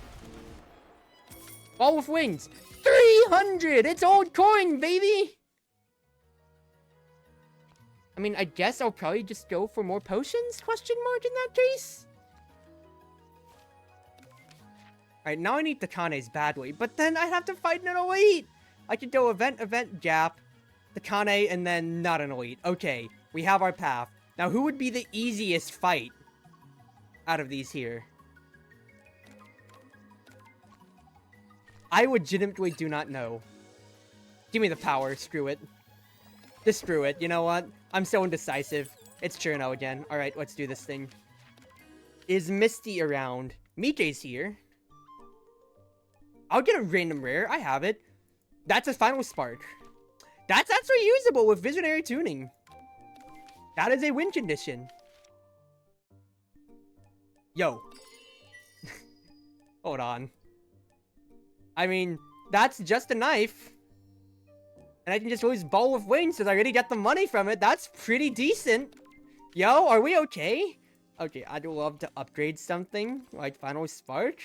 Ball with wings. 300! It's old coin, baby! I mean, I guess I'll probably just go for more potions? Question mark in that case? Alright, now I need the Kanes badly, but then I have to fight an elite! I could go event, gap, the Kane, and then not an elite. Okay, we have our path. Now, who would be the easiest fight out of these here? I legitimately do not know. Give me the power. Screw it. Just screw it. You know what? I'm so indecisive. It's Cherno again. Alright, let's do this thing. Is Misty around? Miike's here. I'll get a random rare. I have it. That's a final spark. That's actually usable with Visionary Tuning. That is a win condition. Yo. Hold on. I mean, that's just a knife. And I can just lose Ball with Wings because I already get the money from it. That's pretty decent. Yo, are we okay? Okay, I'd love to upgrade something like Final Spark.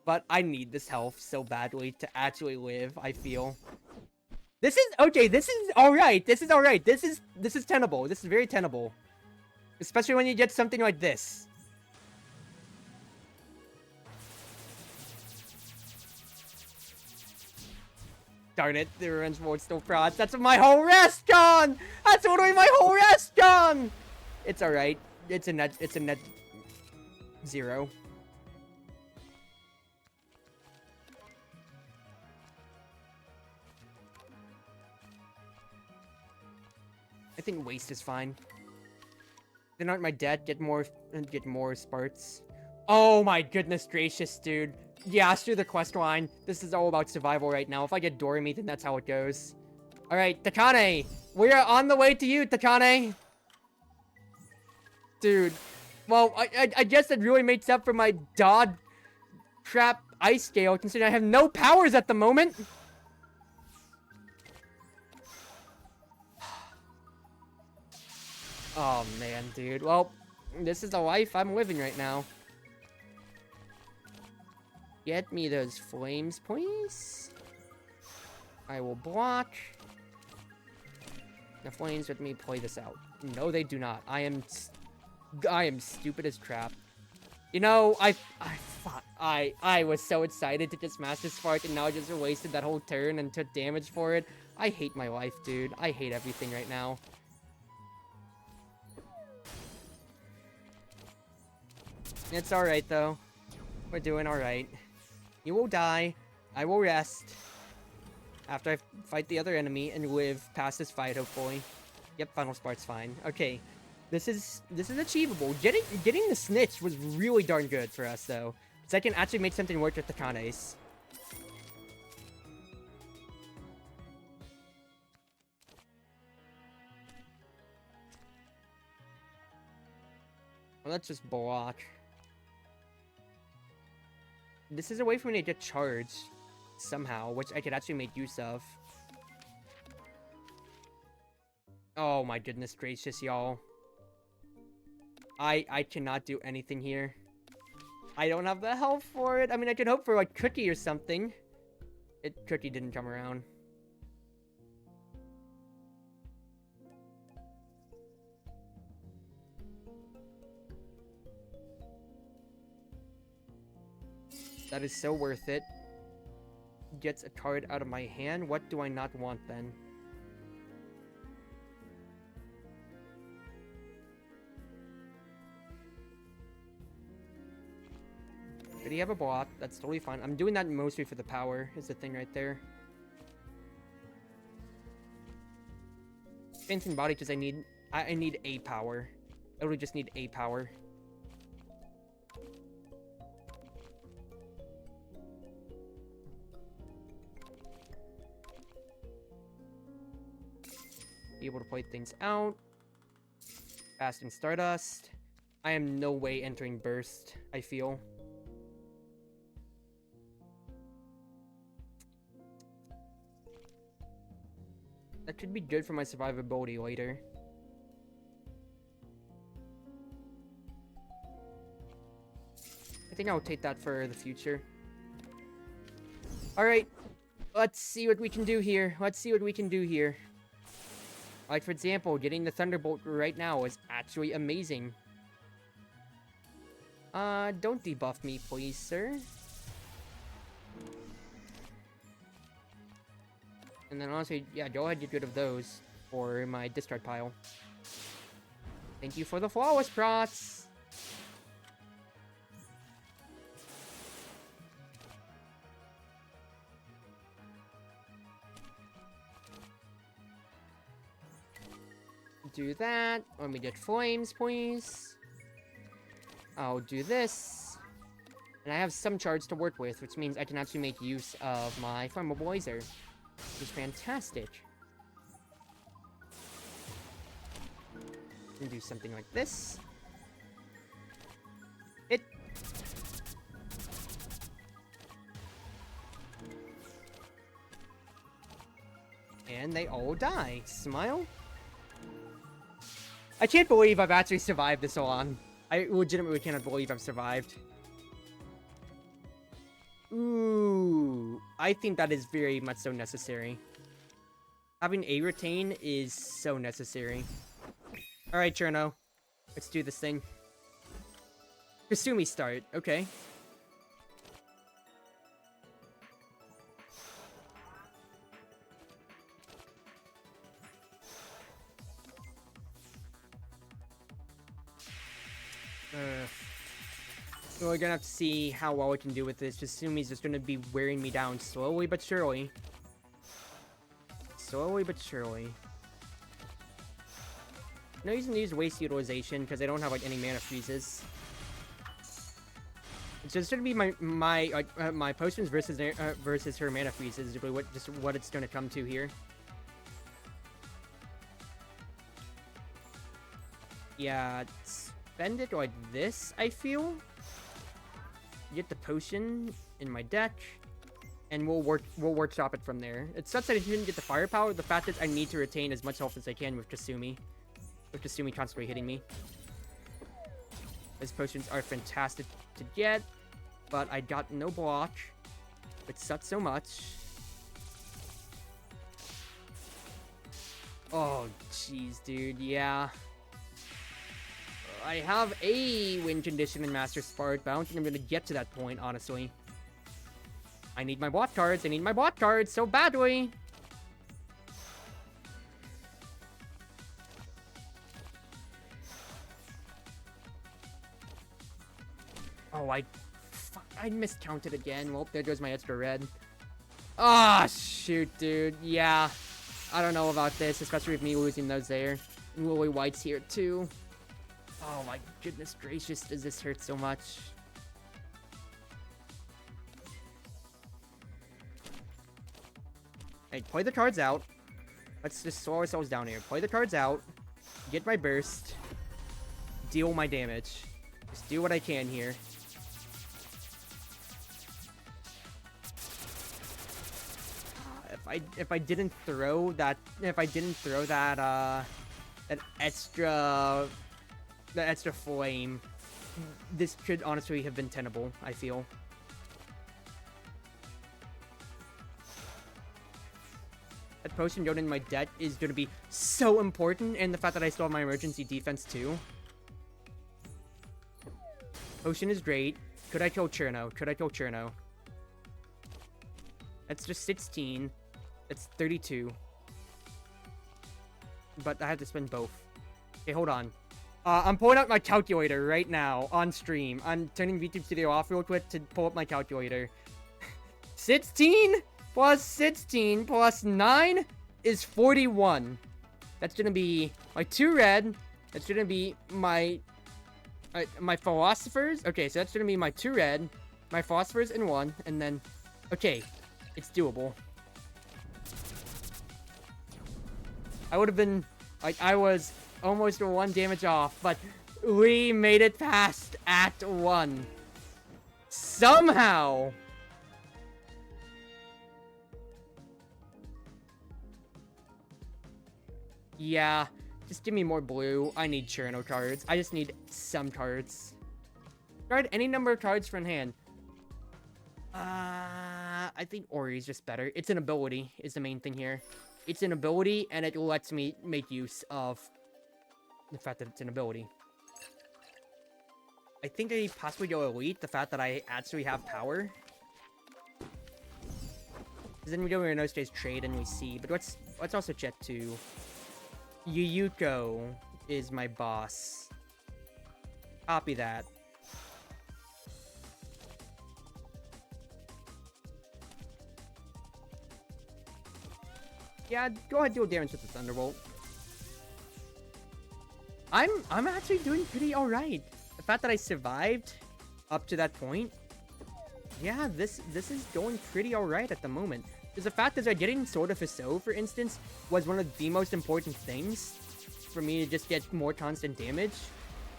But I need this health so badly to actually live, I feel. This is, okay, this is alright. This is alright. This is tenable. This is very tenable. Especially when you get something like this. Darn it, the revenge mode still frauds. That's my whole rest gone! That's literally my whole rest gone! It's alright. It's a net 0. I think waste is fine. Then aren't my debt, get more sparks. Oh my goodness gracious, dude. Yeah, through the quest line. This is all about survival right now. If I get Doremi, then that's how it goes. Alright, Takane! We are on the way to you, Takane! Dude. Well, I guess it really makes up for my Dodd crap ice scale, considering I have no powers at the moment! Oh man, dude. Well, this is the life I'm living right now. Get me those flames, please. I will block. The flames let me play this out. No, they do not. I am stupid as crap. You know, I was so excited to just Master Spark, and now I just wasted that whole turn and took damage for it. I hate my life, dude. I hate everything right now. It's alright, though. We're doing alright. You will die. I will rest. After I fight the other enemy and live past this fight, hopefully. Yep, final spark's fine. Okay, this is achievable. Getting the snitch was really darn good for us though, because I can actually make something work with the Kanes. Well, let's just block. This is a way for me to get charged somehow, which I could actually make use of. Oh my goodness gracious, y'all. I cannot do anything here. I don't have the health for it. I mean, I could hope for like Cookie or something. Cookie didn't come around. That is so worth it. Gets a card out of my hand. What do I not want then? Did he have a block? That's totally fine. I'm doing that mostly for the power, is the thing right there. Fainting body because I need a power. I really just need a power. Be able to play things out. Fast and Stardust. I am no way entering Burst, I feel. That could be good for my survivability later. I think I'll take that for the future. Alright, let's see what we can do here. Let's see what we can do here. Like, for example, getting the Thunderbolt right now is actually amazing. Don't debuff me, please, sir. And then honestly, yeah, go ahead and get rid of those for my discard pile. Thank you for the flawless prots. Do that. Let me get flames, please. I'll do this. And I have some charge to work with, which means I can actually make use of my flammable laser. Which is fantastic. And do something like this. It. And they all die. Smile. I can't believe I've actually survived this long. I legitimately cannot believe I've survived. Ooh, I think that is very much so necessary. Having a retain is so necessary. Alright, Cherno. Let's do this thing. Kasumi start, okay. So we're gonna have to see how well we can do with this. Kasumi's just gonna be wearing me down slowly but surely. Slowly but surely. No reason to use waste utilization because I don't have like any mana freezes. It's just gonna be my potions versus her mana freezes. Is really what it's gonna come to here. Yeah, spend it like this. I feel. Get the potion in my deck, and we'll workshop it from there. It's such that I didn't get the firepower. The fact is I need to retain as much health as I can with Kasumi. With Kasumi constantly hitting me. These potions are fantastic to get, but I got no block, which sucks so much. Oh, jeez, dude, yeah. I have a win condition in Master Spark, but I don't think I'm going to get to that point, honestly. I need my bot cards. I need my bot cards so badly. Oh, I miscounted again. Well, there goes my extra red. Ah, shoot, dude. Yeah. I don't know about this, especially with me losing those there. And Lily White's here, too. Oh my goodness gracious, does this hurt so much? Hey, play the cards out. Let's just slow ourselves down here. Play the cards out. Get my burst. Deal my damage. Just do what I can here. If I didn't throw that that extra flame, this could honestly have been tenable, I feel. That potion going in my debt is going to be so important, and the fact that I still have my emergency defense too. Potion is great. Could I kill Cherno? Could I kill Cherno? That's just 16. That's 32. But I have to spend both. Okay, hold on. I'm pulling out my calculator right now on stream. I'm turning VTube Studio off real quick to pull up my calculator. 16 plus 16 plus 9 is 41. That's gonna be my 2 red. That's gonna be my philosophers. Okay, so that's gonna be my 2 red, my philosophers in 1, and then okay, it's doable. I would have been like, I was almost 1 damage off, but we made it past Act 1 somehow. Yeah, just give me more blue. I need Cherno cards. I just need some cards. Guard any number of cards from hand. I think Ori is just better. It's an ability, is the main thing here. It's an ability, and it lets me make use of the fact that it's an ability. I think they possibly go Elite, the fact that I actually have power. Then we go in those days trade and we see. But let's also check too. Yuyuko is my boss. Copy that. Yeah, go ahead, deal damage with the Thunderbolt. I'm actually doing pretty alright. The fact that I survived up to that point. Yeah, this is going pretty alright at the moment. Because the fact that getting Sword of Hiso, for instance, was one of the most important things for me to just get more constant damage.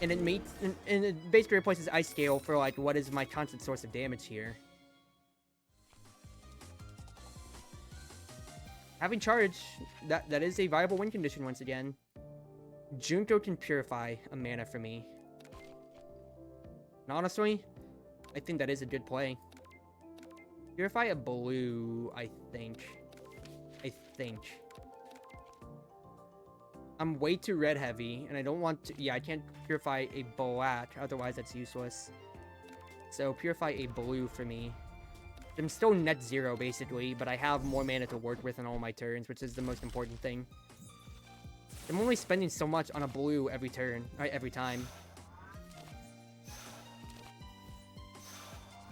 And it made and it basically replaces Ice Scale for like what is my constant source of damage here. Having charge, that is a viable win condition once again. Junko can purify a mana for me. And honestly, I think that is a good play. Purify a blue, I think. I'm way too red heavy, and I don't want to... Yeah, I can't purify a black, otherwise that's useless. So purify a blue for me. I'm still net 0, basically, but I have more mana to work with on all my turns, which is the most important thing. I'm only spending so much on a blue every turn, every time.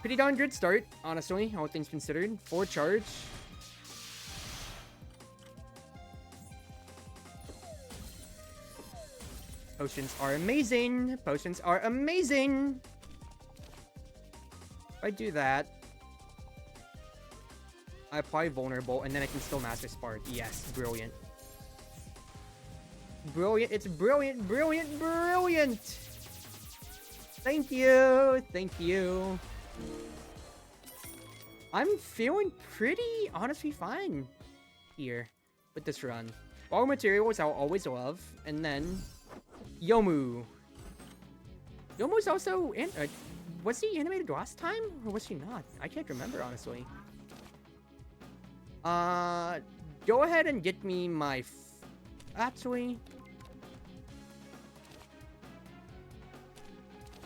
Pretty darn good start, honestly, all things considered. 4 charge. Potions are amazing! Potions are amazing! If I do that, I apply Vulnerable, and then I can still Master Spark. Yes, brilliant. Brilliant, it's brilliant, brilliant, brilliant! Thank you, thank you. I'm feeling pretty, honestly, fine here with this run. Raw materials I'll always love, and then Yomu. Yomu's also, was he animated last time, or was he not? I can't remember, honestly. Go ahead and get me my... Actually...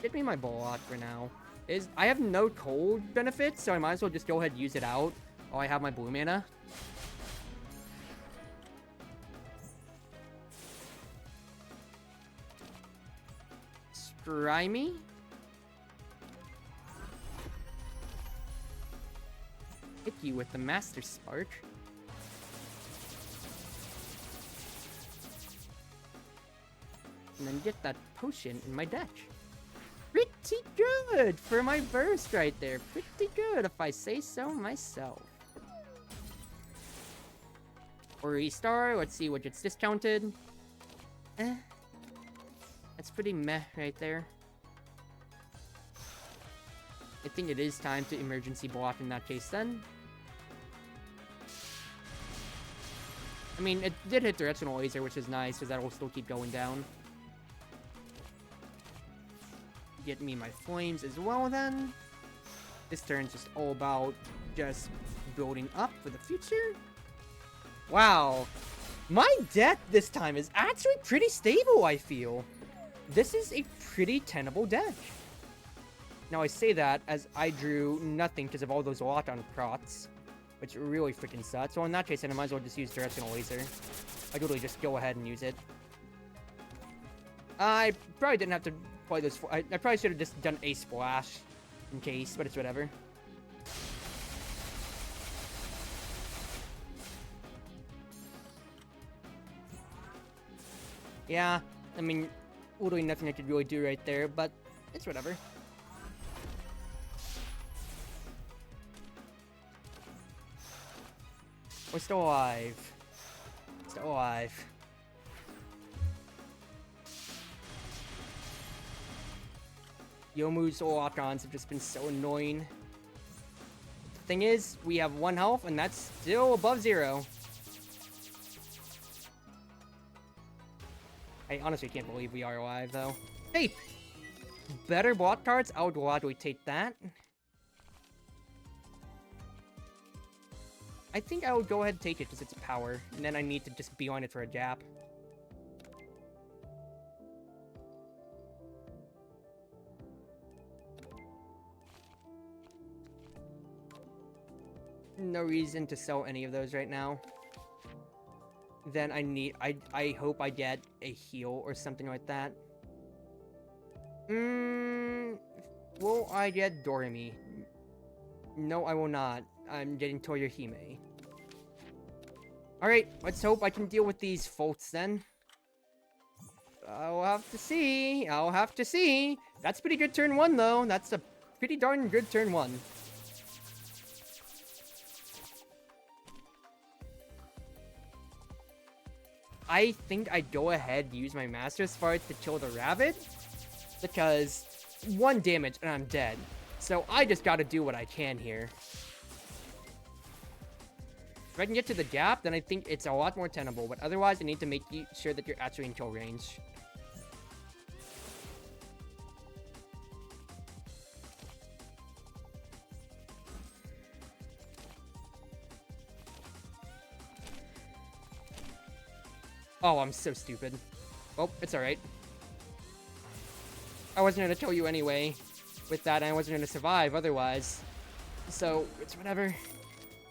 Get me my Bullock for now. I have no cold benefits, so I might as well just go ahead and use it out while I have my blue mana. Scrimey? you with the Master Spark. And then get that potion in my deck. Pretty good for my burst right there. Pretty good if I say so myself. Or restart, let's see what gets discounted. That's pretty meh right there. I think it is time to emergency block in that case then. I mean, it did hit directional laser, which is nice, because that will still keep going down. Get me my flames as well then. This turn's just all about just building up for the future. Wow. My deck this time is actually pretty stable, I feel. This is a pretty tenable deck. Now I say that as I drew nothing because of all those lock-on procs, which really freaking sucks. So in that case, then I might as well just use directional laser. I could really just go ahead and use it. I probably didn't have to play this. I probably should have just done a splash in case, but it's whatever. Yeah, I mean, literally nothing I could really do right there, but it's whatever. We're still alive. Still alive. Yomu's lock-ons have just been so annoying. The thing is, we have 1 health, and that's still above 0. I honestly can't believe we are alive, though. Hey! Better block cards? I would gladly take that. I think I would go ahead and take it because it's power, and then I need to just be on it for a jap. No reason to sell any of those right now. Then I hope I get a heal or something like that. Will I get Doremi? No, I will not. I'm getting Toyohime. Alright, let's hope I can deal with these faults then. I'll have to see. I'll have to see. That's pretty good turn 1 though. That's a pretty darn good turn 1. I think I'd go ahead and use my Master Spark to kill the rabbit. Because 1 damage and I'm dead. So I just gotta do what I can here. If I can get to the gap, then I think it's a lot more tenable. But otherwise, I need to make sure that you're actually in kill range. Oh, I'm so stupid. Oh, it's alright. I wasn't gonna kill you anyway. With that, I wasn't gonna survive otherwise. So, it's whatever.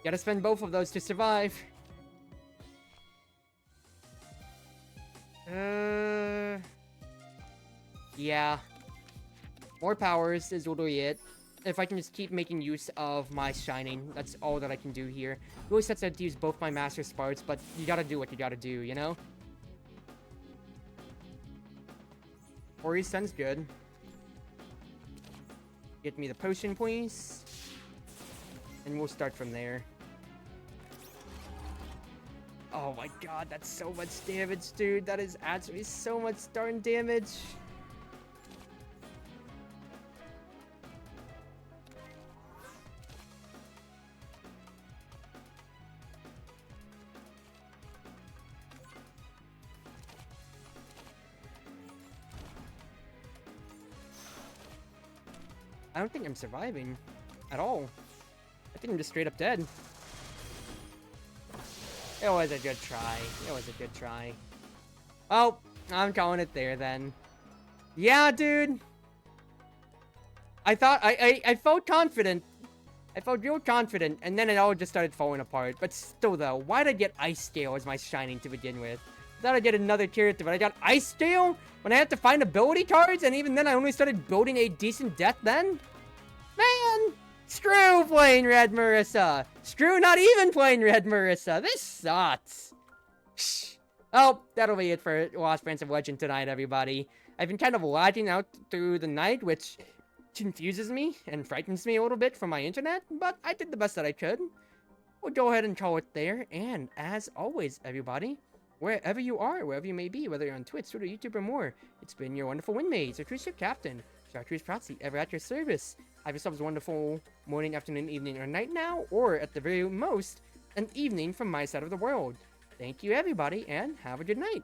Gotta spend both of those to survive. Yeah. More powers is literally it. If I can just keep making use of my shining, that's all that I can do here. It really sets out to use both my Master Sparks, but you gotta do what you gotta do, you know? Ori Sun's good. Get me the potion, please. And we'll start from there. Oh my god, that's so much damage, dude. That is actually so much darn damage. I don't think I'm surviving at all. I think I'm just straight up dead. It was a good try. It was a good try. Oh, I'm calling it there then. Yeah, dude. I thought I felt confident. I felt real confident, and then it all just started falling apart. But still, though, why did I get Ice Scale as my shining to begin with? I thought I'd get another character, but I got Ice Scale when I had to find ability cards, and even then I only started building a decent deck then? Man! Screw playing Red Marissa! Screw not even playing Red Marissa! This sucks! Shh. Oh, that'll be it for Lost Prince of Legend tonight, everybody. I've been kind of lagging out through the night, which confuses me and frightens me a little bit from my internet, but I did the best that I could. We'll go ahead and call it there, and as always, everybody, wherever you are, wherever you may be, whether you're on Twitch, Twitter, YouTube, or more, it's been your Wonderful Wind Mage, or Cruz Ship Captain, Chartreuse Proxy, ever at your service. Have yourselves a wonderful morning, afternoon, evening, or night now, or at the very most, an evening from my side of the world. Thank you, everybody, and have a good night.